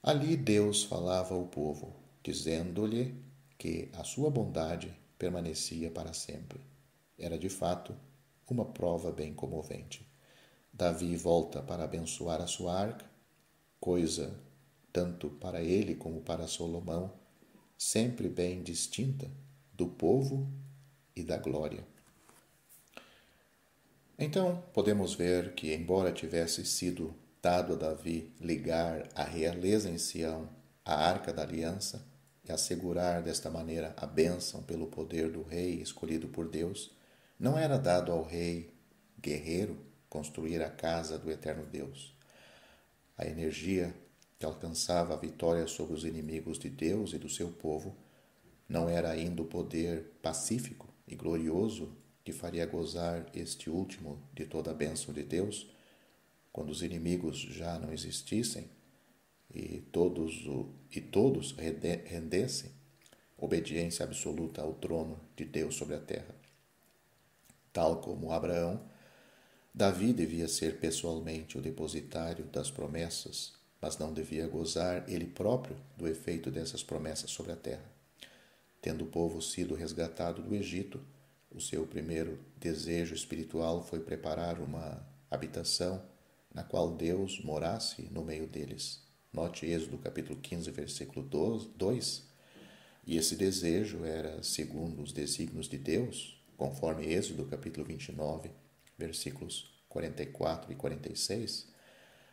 Speaker 1: Ali Deus falava ao povo, dizendo-lhe que a sua bondade permanecia para sempre. Era, de fato, uma prova bem comovente. Davi volta para abençoar a sua arca, coisa, tanto para ele como para Salomão, sempre bem distinta do povo e da glória. Então, podemos ver que, embora tivesse sido dado a Davi ligar a realeza em Sião à arca da aliança e assegurar desta maneira a bênção pelo poder do rei escolhido por Deus, não era dado ao rei guerreiro construir a casa do eterno Deus. A energia que alcançava a vitória sobre os inimigos de Deus e do seu povo não era ainda o poder pacífico e glorioso que faria gozar este último de toda a bênção de Deus, quando os inimigos já não existissem e todos rendessem obediência absoluta ao trono de Deus sobre a terra. Tal como Abraão, Davi devia ser pessoalmente o depositário das promessas, mas não devia gozar ele próprio do efeito dessas promessas sobre a terra. Tendo o povo sido resgatado do Egito, o seu primeiro desejo espiritual foi preparar uma habitação na qual Deus morasse no meio deles. Note Êxodo capítulo 15, versículo 2. E esse desejo era segundo os desígnios de Deus, conforme Êxodo capítulo 29, versículos 44 e 46.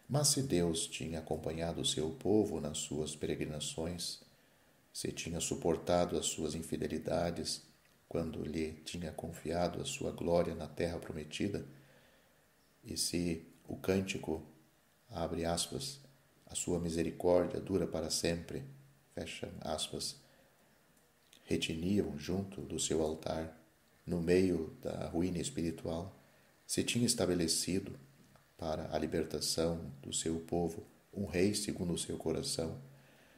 Speaker 1: Mas se Deus tinha acompanhado o seu povo nas suas peregrinações, se tinha suportado as suas infidelidades quando lhe tinha confiado a sua glória na terra prometida, e se o cântico, abre aspas, a sua misericórdia dura para sempre, fecha aspas, retiniam junto do seu altar, no meio da ruína espiritual, se tinha estabelecido para a libertação do seu povo um rei segundo o seu coração,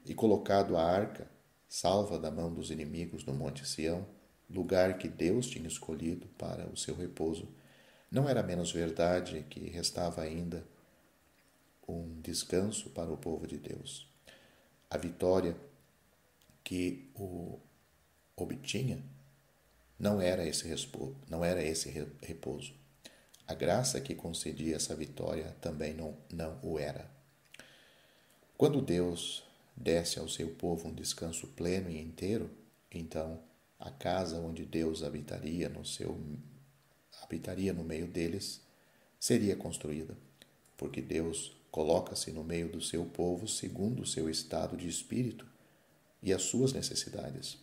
Speaker 1: e colocado a arca, salva da mão dos inimigos no Monte Sião, lugar que Deus tinha escolhido para o seu repouso, não era menos verdade que restava ainda um descanso para o povo de Deus. A vitória que o obtinha não era esse repouso. A graça que concedia essa vitória também não o era. Quando Deus desse ao seu povo um descanso pleno e inteiro, então a casa onde Deus habitaria no meio deles seria construída, porque Deus coloca-se no meio do seu povo segundo o seu estado de espírito e as suas necessidades.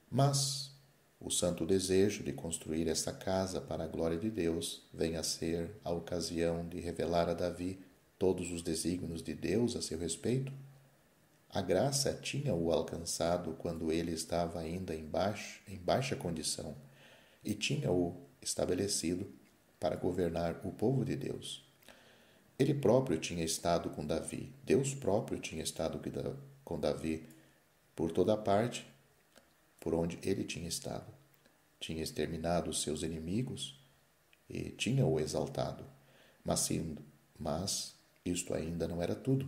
Speaker 1: Mas o santo desejo de construir esta casa para a glória de Deus vem a ser a ocasião de revelar a Davi todos os desígnios de Deus a seu respeito. A graça tinha-o alcançado quando ele estava ainda em baixa condição e tinha-o estabelecido para governar o povo de Deus. Ele próprio tinha estado com Davi, Deus próprio tinha estado com Davi por toda a parte por onde ele tinha estado. Tinha exterminado os seus inimigos e tinha-o exaltado. Mas isto ainda não era tudo.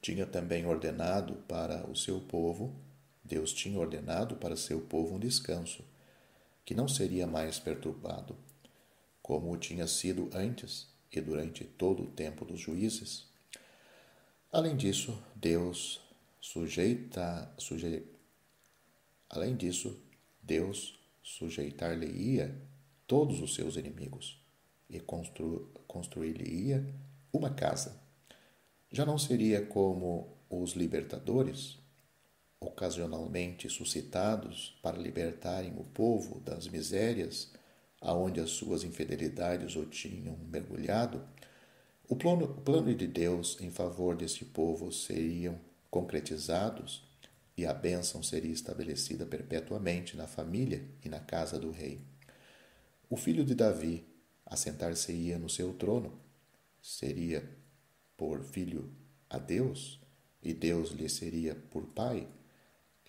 Speaker 1: Tinha também ordenado para o seu povo, Deus tinha ordenado para o seu povo um descanso, que não seria mais perturbado, como o tinha sido antes e durante todo o tempo dos juízes. Além disso, Deus sujeitar-lhe-ia todos os seus inimigos e construir-lhe-ia uma casa. Já não seria como os libertadores, ocasionalmente suscitados para libertarem o povo das misérias aonde as suas infidelidades o tinham mergulhado. O plano de Deus em favor deste povo seriam concretizados e a bênção seria estabelecida perpetuamente na família e na casa do rei. O filho de Davi assentar-se-ia no seu trono, seria por filho a Deus, e Deus lhe seria por pai,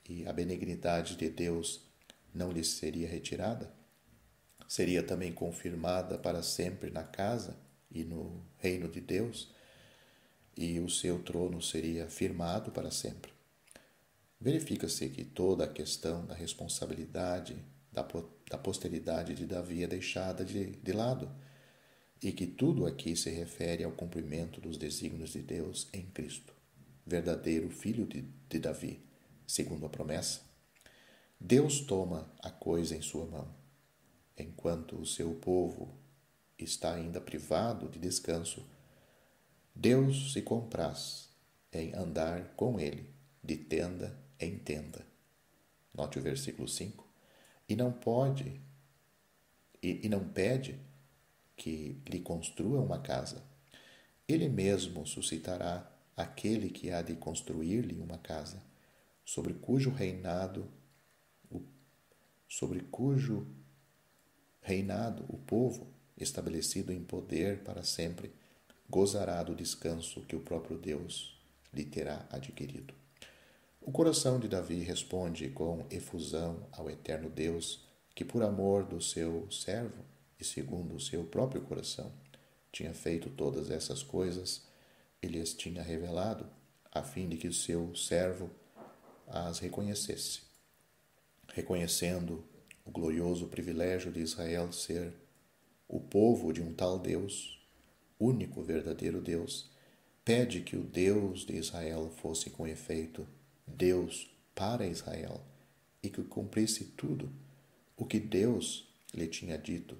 Speaker 1: e a benignidade de Deus não lhe seria retirada. Seria também confirmada para sempre na casa e no reino de Deus, e o seu trono seria firmado para sempre. Verifica-se que toda a questão da responsabilidade da posteridade de Davi é deixada de lado, e que tudo aqui se refere ao cumprimento dos desígnios de Deus em Cristo, verdadeiro filho de Davi, segundo a promessa. Deus toma a coisa em sua mão, enquanto o seu povo está ainda privado de descanso. Deus se compraz em andar com ele de tenda em tenda. Note o versículo 5. E não pede que lhe construa uma casa. Ele mesmo suscitará aquele que há de construir-lhe uma casa, sobre cujo reinado o povo, estabelecido em poder para sempre, gozará do descanso que o próprio Deus lhe terá adquirido. O coração de Davi responde com efusão ao eterno Deus, que por amor do seu servo e segundo o seu próprio coração tinha feito todas essas coisas e lhes tinha revelado, a fim de que o seu servo as reconhecesse. Reconhecendo o glorioso privilégio de Israel ser o povo de um tal Deus, único verdadeiro Deus, pede que o Deus de Israel fosse com efeito Deus para Israel e que cumprisse tudo o que Deus lhe tinha dito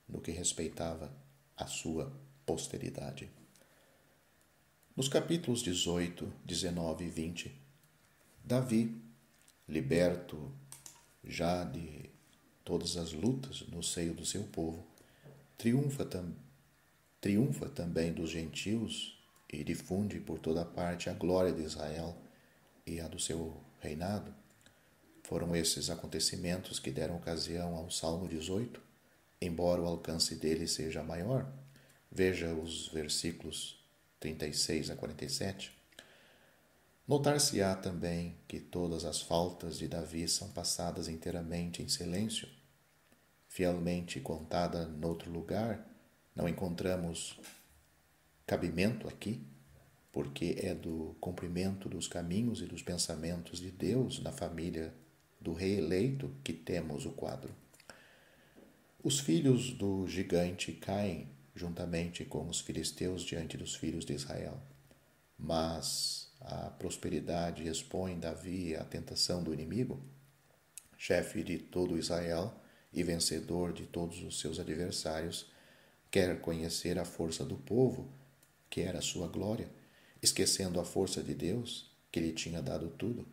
Speaker 1: no que respeitava a sua posteridade. Nos capítulos 18, 19 e 20, Davi, liberto já de todas as lutas no seio do seu povo, triunfa também dos gentios e difunde por toda parte a glória de Israel e a do seu reinado. Foram esses acontecimentos que deram ocasião ao Salmo 18, embora o alcance dele seja maior. Veja os versículos 36 a 47. Notar-se-á também que todas as faltas de Davi são passadas inteiramente em silêncio. Fielmente contada noutro lugar, não encontramos cabimento aqui, porque é do cumprimento dos caminhos e dos pensamentos de Deus na família do rei eleito que temos o quadro. Os filhos do gigante caem juntamente com os filisteus diante dos filhos de Israel, mas a prosperidade expõe Davi à tentação do inimigo, chefe de todo Israel e vencedor de todos os seus adversários, quer conhecer a força do povo, que era a sua glória, esquecendo a força de Deus, que lhe tinha dado tudo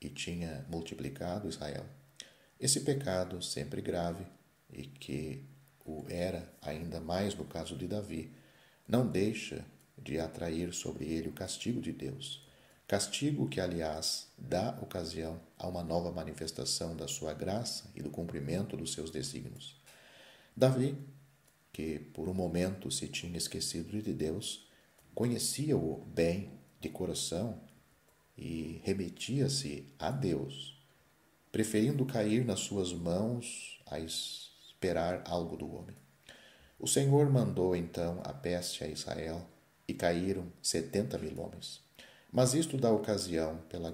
Speaker 1: e tinha multiplicado Israel. Esse pecado, sempre grave, e que o era ainda mais no caso de Davi, não deixa de atrair sobre ele o castigo de Deus. Castigo que, aliás, dá ocasião a uma nova manifestação da sua graça e do cumprimento dos seus desígnios. Davi, que por um momento se tinha esquecido de Deus, conhecia-o bem de coração e remetia-se a Deus, preferindo cair nas suas mãos a esperar algo do homem. O Senhor mandou então a peste a Israel e caíram 70.000 homens. Mas isto dá ocasião, pela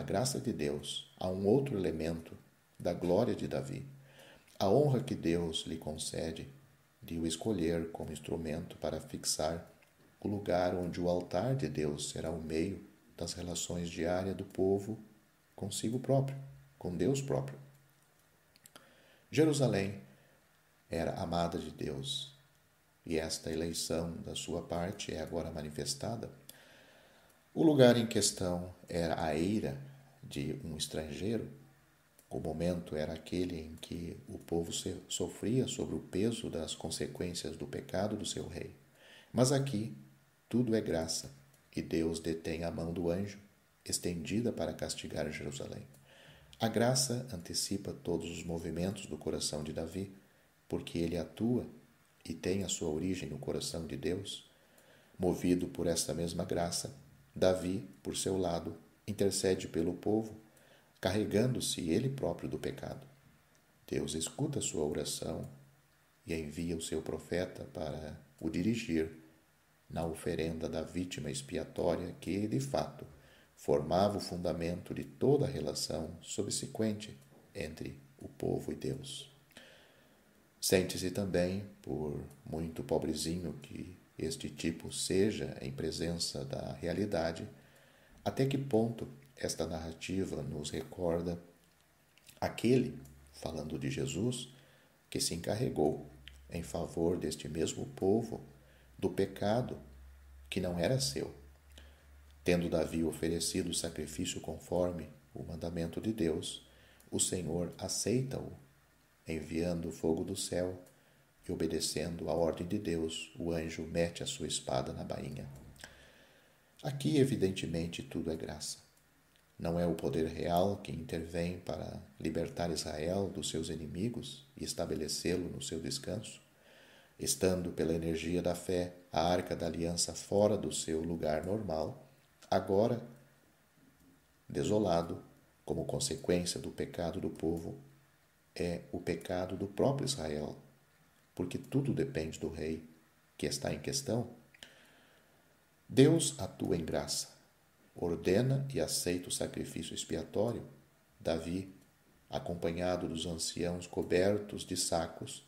Speaker 1: graça de Deus, a um outro elemento da glória de Davi, a honra que Deus lhe concede de o escolher como instrumento para fixar o lugar onde o altar de Deus será o meio das relações diárias do povo consigo próprio, com Deus próprio. Jerusalém era amada de Deus, e esta eleição da sua parte é agora manifestada. O lugar em questão era a eira de um estrangeiro. O momento era aquele em que o povo sofria sobre o peso das consequências do pecado do seu rei. Mas aqui tudo é graça, e Deus detém a mão do anjo, estendida para castigar Jerusalém. A graça antecipa todos os movimentos do coração de Davi, porque ele atua e tem a sua origem no coração de Deus. Movido por esta mesma graça, Davi, por seu lado, intercede pelo povo, carregando-se ele próprio do pecado. Deus escuta sua oração e envia o seu profeta para o dirigir na oferenda da vítima expiatória que, de fato, formava o fundamento de toda a relação subsequente entre o povo e Deus. Sente-se também, por muito pobrezinho que este tipo seja em presença da realidade, até que ponto esta narrativa nos recorda aquele, falando de Jesus, que se encarregou em favor deste mesmo povo do pecado que não era seu. Tendo Davi oferecido o sacrifício conforme o mandamento de Deus, o Senhor aceita-o, enviando o fogo do céu, e obedecendo à ordem de Deus, o anjo mete a sua espada na bainha. Aqui, evidentemente, tudo é graça. Não é o poder real que intervém para libertar Israel dos seus inimigos e estabelecê-lo no seu descanso, estando pela energia da fé a arca da aliança fora do seu lugar normal, agora desolado como consequência do pecado do povo, é o pecado do próprio Israel, porque tudo depende do rei que está em questão. Deus atua em graça, ordena e aceita o sacrifício expiatório. Davi, acompanhado dos anciãos cobertos de sacos,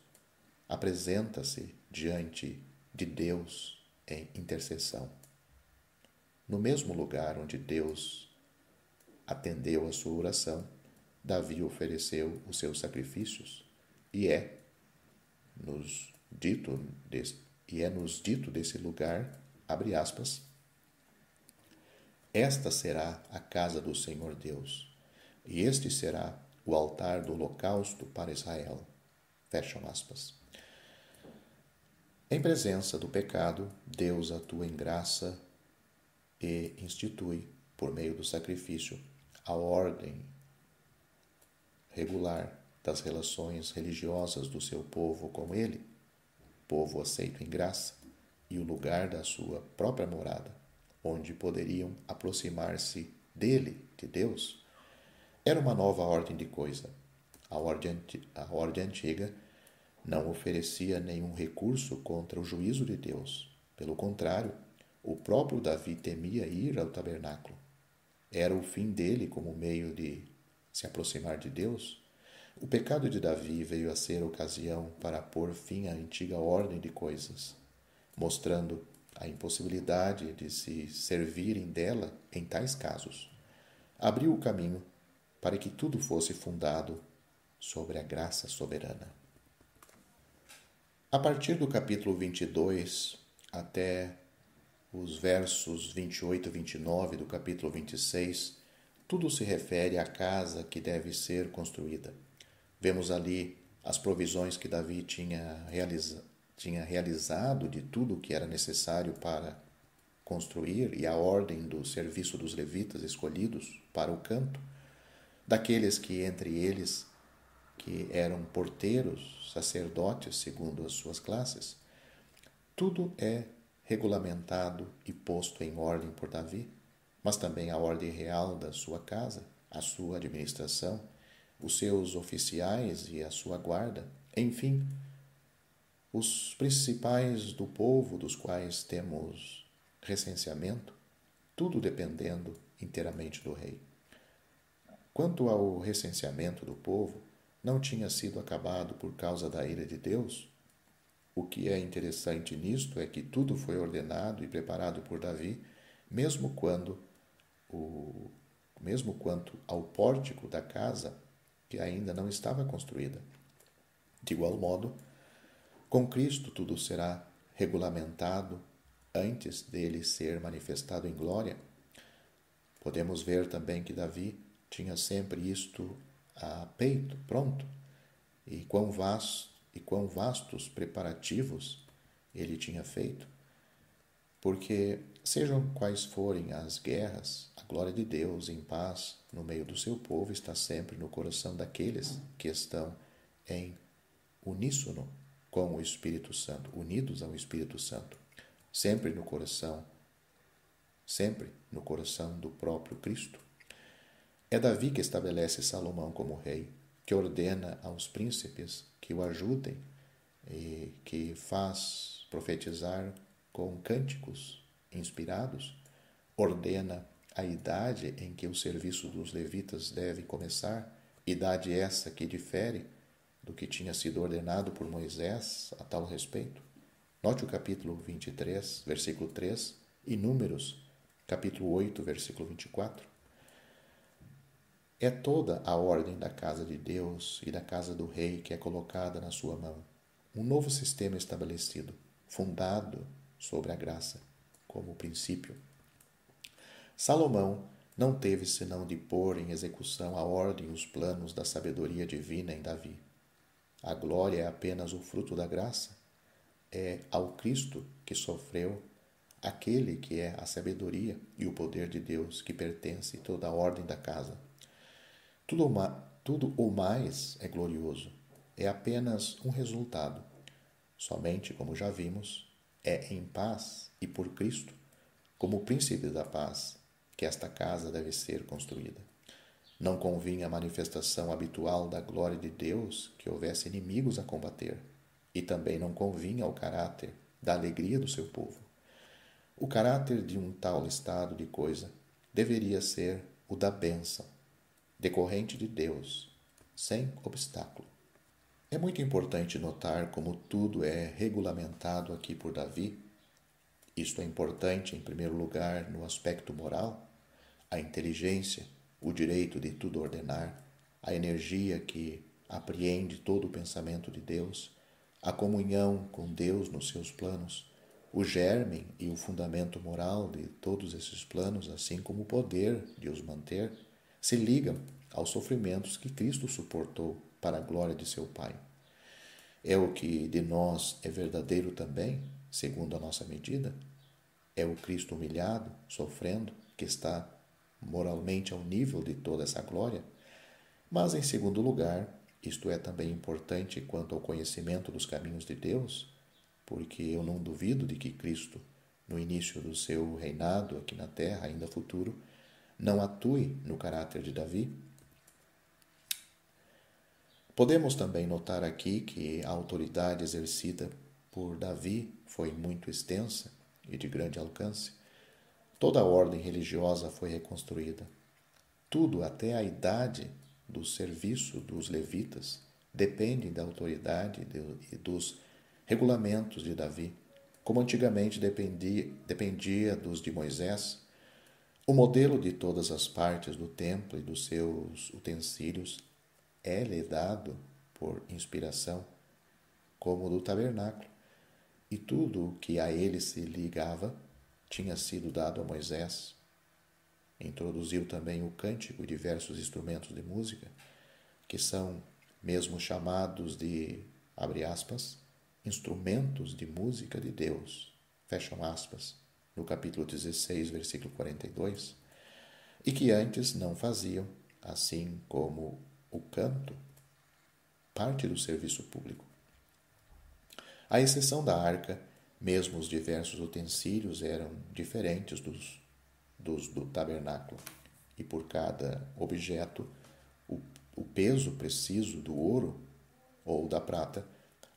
Speaker 1: apresenta-se diante de Deus em intercessão. No mesmo lugar onde Deus atendeu a sua oração, Davi ofereceu os seus sacrifícios e nos dito desse lugar, abre aspas, esta será a casa do Senhor Deus, e este será o altar do holocausto para Israel. Fecham aspas. Em presença do pecado, Deus atua em graça e institui, por meio do sacrifício, a ordem regular das relações religiosas do seu povo com ele, povo aceito em graça, e o lugar da sua própria morada, onde poderiam aproximar-se dele, de Deus. Era uma nova ordem de coisa. A ordem antiga não oferecia nenhum recurso contra o juízo de Deus. Pelo contrário, o próprio Davi temia ir ao tabernáculo. Era o fim dele como meio de se aproximar de Deus. O pecado de Davi veio a ser ocasião para pôr fim à antiga ordem de coisas, mostrando a impossibilidade de se servirem dela em tais casos. Abriu o caminho para que tudo fosse fundado sobre a graça soberana. A partir do capítulo 22 até os versos 28 e 29 do capítulo 26, tudo se refere à casa que deve ser construída. Vemos ali as provisões que Davi tinha realizado de tudo o que era necessário para construir e a ordem do serviço dos levitas escolhidos para o canto, daqueles que entre eles que eram porteiros, sacerdotes segundo as suas classes. Tudo é regulamentado e posto em ordem por Davi, mas também a ordem real da sua casa, a sua administração, os seus oficiais e a sua guarda, enfim, os principais do povo dos quais temos recenseamento, tudo dependendo inteiramente do rei. Quanto ao recenseamento do povo, não tinha sido acabado por causa da ira de Deus. O que é interessante nisto é que tudo foi ordenado e preparado por Davi, mesmo quanto ao pórtico da casa, que ainda não estava construída. De igual modo, com Cristo tudo será regulamentado antes dele ser manifestado em glória. Podemos ver também que Davi tinha sempre isto a peito, pronto, e quão vastos preparativos ele tinha feito, porque, sejam quais forem as guerras, a glória de Deus em paz no meio do seu povo está sempre no coração daqueles que estão em uníssono com o Espírito Santo, unidos ao Espírito Santo, sempre no coração do próprio Cristo. É Davi que estabelece Salomão como rei, que ordena aos príncipes que o ajudem e que faz profetizar com cânticos inspirados, ordena a idade em que o serviço dos levitas deve começar, idade essa que difere do que tinha sido ordenado por Moisés a tal respeito. Note o capítulo 23, versículo 3, e Números, capítulo 8, versículo 24. É toda a ordem da casa de Deus e da casa do rei que é colocada na sua mão. Um novo sistema estabelecido, fundado sobre a graça, como princípio. Salomão não teve senão de pôr em execução a ordem e os planos da sabedoria divina em Davi. A glória é apenas o fruto da graça. É ao Cristo que sofreu aquele que é a sabedoria e o poder de Deus que pertence toda a ordem da casa. Tudo o mais é glorioso, é apenas um resultado. Somente, como já vimos, é em paz e por Cristo, como príncipe da paz, que esta casa deve ser construída. Não convinha a manifestação habitual da glória de Deus que houvesse inimigos a combater, e também não convinha ao caráter da alegria do seu povo. O caráter de um tal estado de coisa deveria ser o da bênção, decorrente de Deus, sem obstáculo. É muito importante notar como tudo é regulamentado aqui por Davi. Isto é importante, em primeiro lugar, no aspecto moral, a inteligência, o direito de tudo ordenar, a energia que apreende todo o pensamento de Deus, a comunhão com Deus nos seus planos, o germe e o fundamento moral de todos esses planos, assim como o poder de os manter, se ligam aos sofrimentos que Cristo suportou para a glória de seu Pai. É o que de nós é verdadeiro também, segundo a nossa medida? É o Cristo humilhado, sofrendo, que está moralmente ao nível de toda essa glória? Mas, em segundo lugar, isto é também importante quanto ao conhecimento dos caminhos de Deus, porque eu não duvido de que Cristo, no início do seu reinado aqui na terra, ainda futuro, não atue no caráter de Davi. Podemos também notar aqui que a autoridade exercida por Davi foi muito extensa e de grande alcance. Toda a ordem religiosa foi reconstruída. Tudo, até a idade do serviço dos levitas, depende da autoridade e dos regulamentos de Davi, como antigamente dependia dos de Moisés. O modelo de todas as partes do templo e dos seus utensílios é-lhe dado por inspiração, como o do tabernáculo, e tudo o que a ele se ligava tinha sido dado a Moisés. Introduziu também o cântico e diversos instrumentos de música, que são mesmo chamados de, abre aspas, instrumentos de música de Deus, fecham aspas, no capítulo 16, versículo 42, e que antes não faziam, assim como o canto, parte do serviço público. À exceção da arca, mesmo os diversos utensílios eram diferentes dos do tabernáculo, e por cada objeto, o peso preciso do ouro ou da prata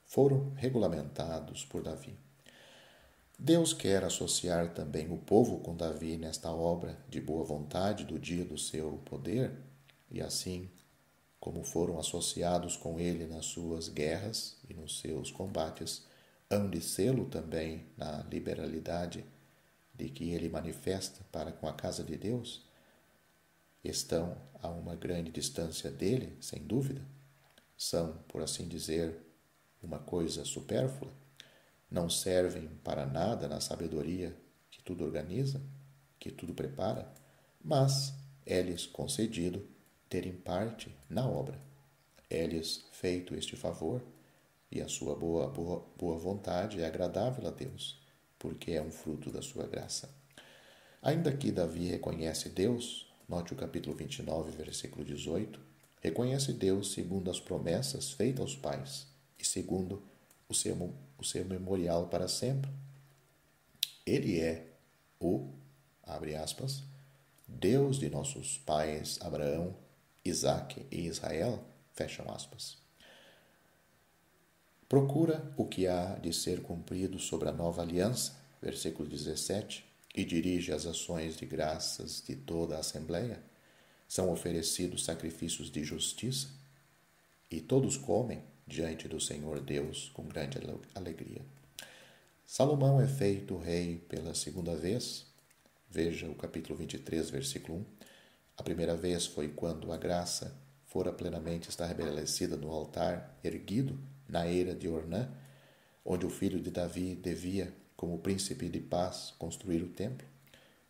Speaker 1: foram regulamentados por Davi. Deus quer associar também o povo com Davi nesta obra de boa vontade do dia do seu poder, e assim como foram associados com ele nas suas guerras e nos seus combates, hão de sê-lo também na liberalidade de que ele manifesta para com a casa de Deus. Estão a uma grande distância dele, sem dúvida. São, por assim dizer, uma coisa supérflua. Não servem para nada na sabedoria que tudo organiza, que tudo prepara, mas é-lhes concedido terem parte na obra. É-lhes feito este favor, e a sua boa vontade é agradável a Deus, porque é um fruto da sua graça. Ainda que Davi reconhece Deus, note o capítulo 29, versículo 18, reconhece Deus segundo as promessas feitas aos pais e segundo o seu memorial para sempre. Ele é o, abre aspas, Deus de nossos pais Abraão, Isaque e Israel, fecham aspas. Procura o que há de ser cumprido sobre a nova aliança, versículo 17, e dirige as ações de graças de toda a Assembleia. São oferecidos sacrifícios de justiça, e todos comem diante do Senhor Deus com grande alegria. Salomão é feito rei pela segunda vez. Veja o capítulo 23, versículo 1. A primeira vez foi quando a graça fora plenamente estabelecida no altar erguido na eira de Ornã, onde o filho de Davi devia, como príncipe de paz, construir o templo.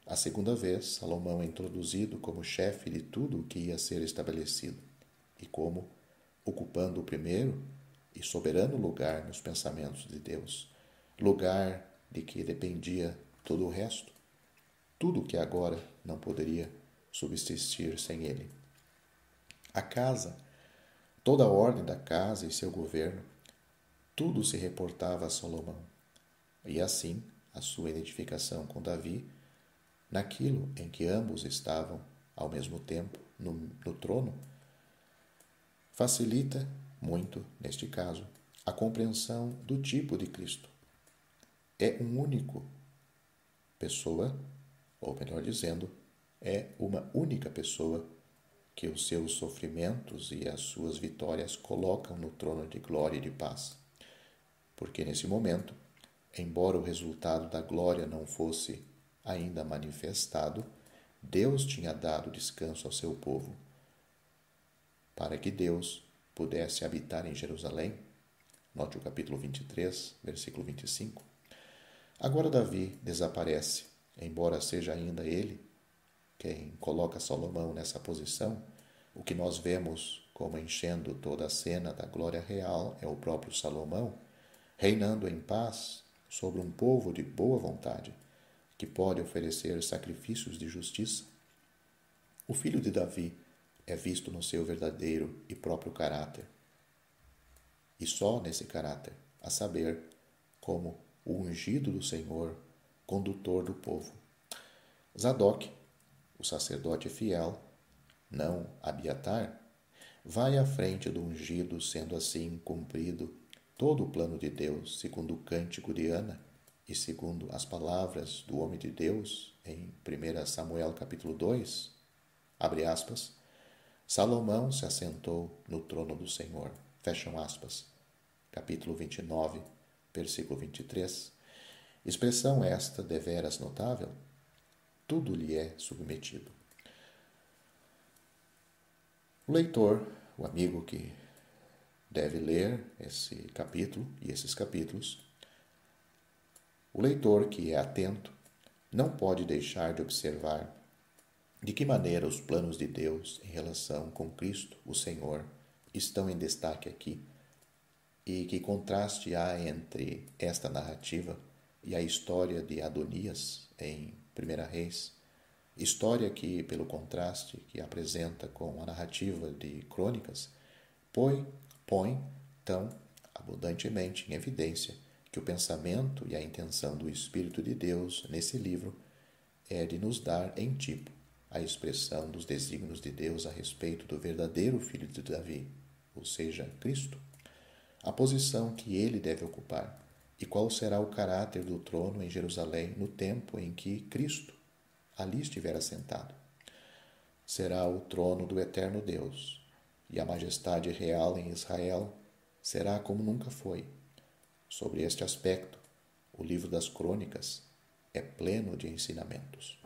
Speaker 1: A segunda vez, Salomão é introduzido como chefe de tudo o que ia ser estabelecido, e como ocupando o primeiro e soberano lugar nos pensamentos de Deus, lugar de que dependia todo o resto, tudo que agora não poderia subsistir sem ele. A casa, toda a ordem da casa e seu governo, tudo se reportava a Salomão. E assim, a sua identificação com Davi, naquilo em que ambos estavam ao mesmo tempo no trono, facilita muito, neste caso, a compreensão do tipo de Cristo. É um único pessoa, ou melhor dizendo, é uma única pessoa que os seus sofrimentos e as suas vitórias colocam no trono de glória e de paz. Porque nesse momento, embora o resultado da glória não fosse ainda manifestado, Deus tinha dado descanso ao seu povo, para que Deus pudesse habitar em Jerusalém. Note o capítulo 23, versículo 25. Agora Davi desaparece, embora seja ainda ele quem coloca Salomão nessa posição. O que nós vemos como enchendo toda a cena da glória real é o próprio Salomão, reinando em paz sobre um povo de boa vontade, que pode oferecer sacrifícios de justiça. O filho de Davi é visto no seu verdadeiro e próprio caráter, e só nesse caráter, a saber, como o ungido do Senhor, condutor do povo. Zadok, o sacerdote fiel, não Abiatar, vai à frente do ungido, sendo assim cumprido todo o plano de Deus, segundo o cântico de Ana e segundo as palavras do homem de Deus em 1 Samuel capítulo 2, abre aspas, Salomão se assentou no trono do Senhor, fecham aspas, capítulo 29, versículo 23. Expressão esta deveras notável, tudo lhe é submetido. O leitor, o amigo que deve ler esse capítulo e esses capítulos, o leitor que é atento não pode deixar de observar de que maneira os planos de Deus em relação com Cristo, o Senhor, estão em destaque aqui e que contraste há entre esta narrativa e a história de Adonias em 1 Reis, história que, pelo contraste que apresenta com a narrativa de Crônicas, põe tão abundantemente em evidência que o pensamento e a intenção do Espírito de Deus nesse livro é de nos dar em tipo a expressão dos desígnios de Deus a respeito do verdadeiro filho de Davi, ou seja, Cristo, a posição que ele deve ocupar e qual será o caráter do trono em Jerusalém no tempo em que Cristo ali estiver assentado. Será o trono do eterno Deus, e a majestade real em Israel será como nunca foi. Sobre este aspecto, o livro das Crônicas é pleno de ensinamentos.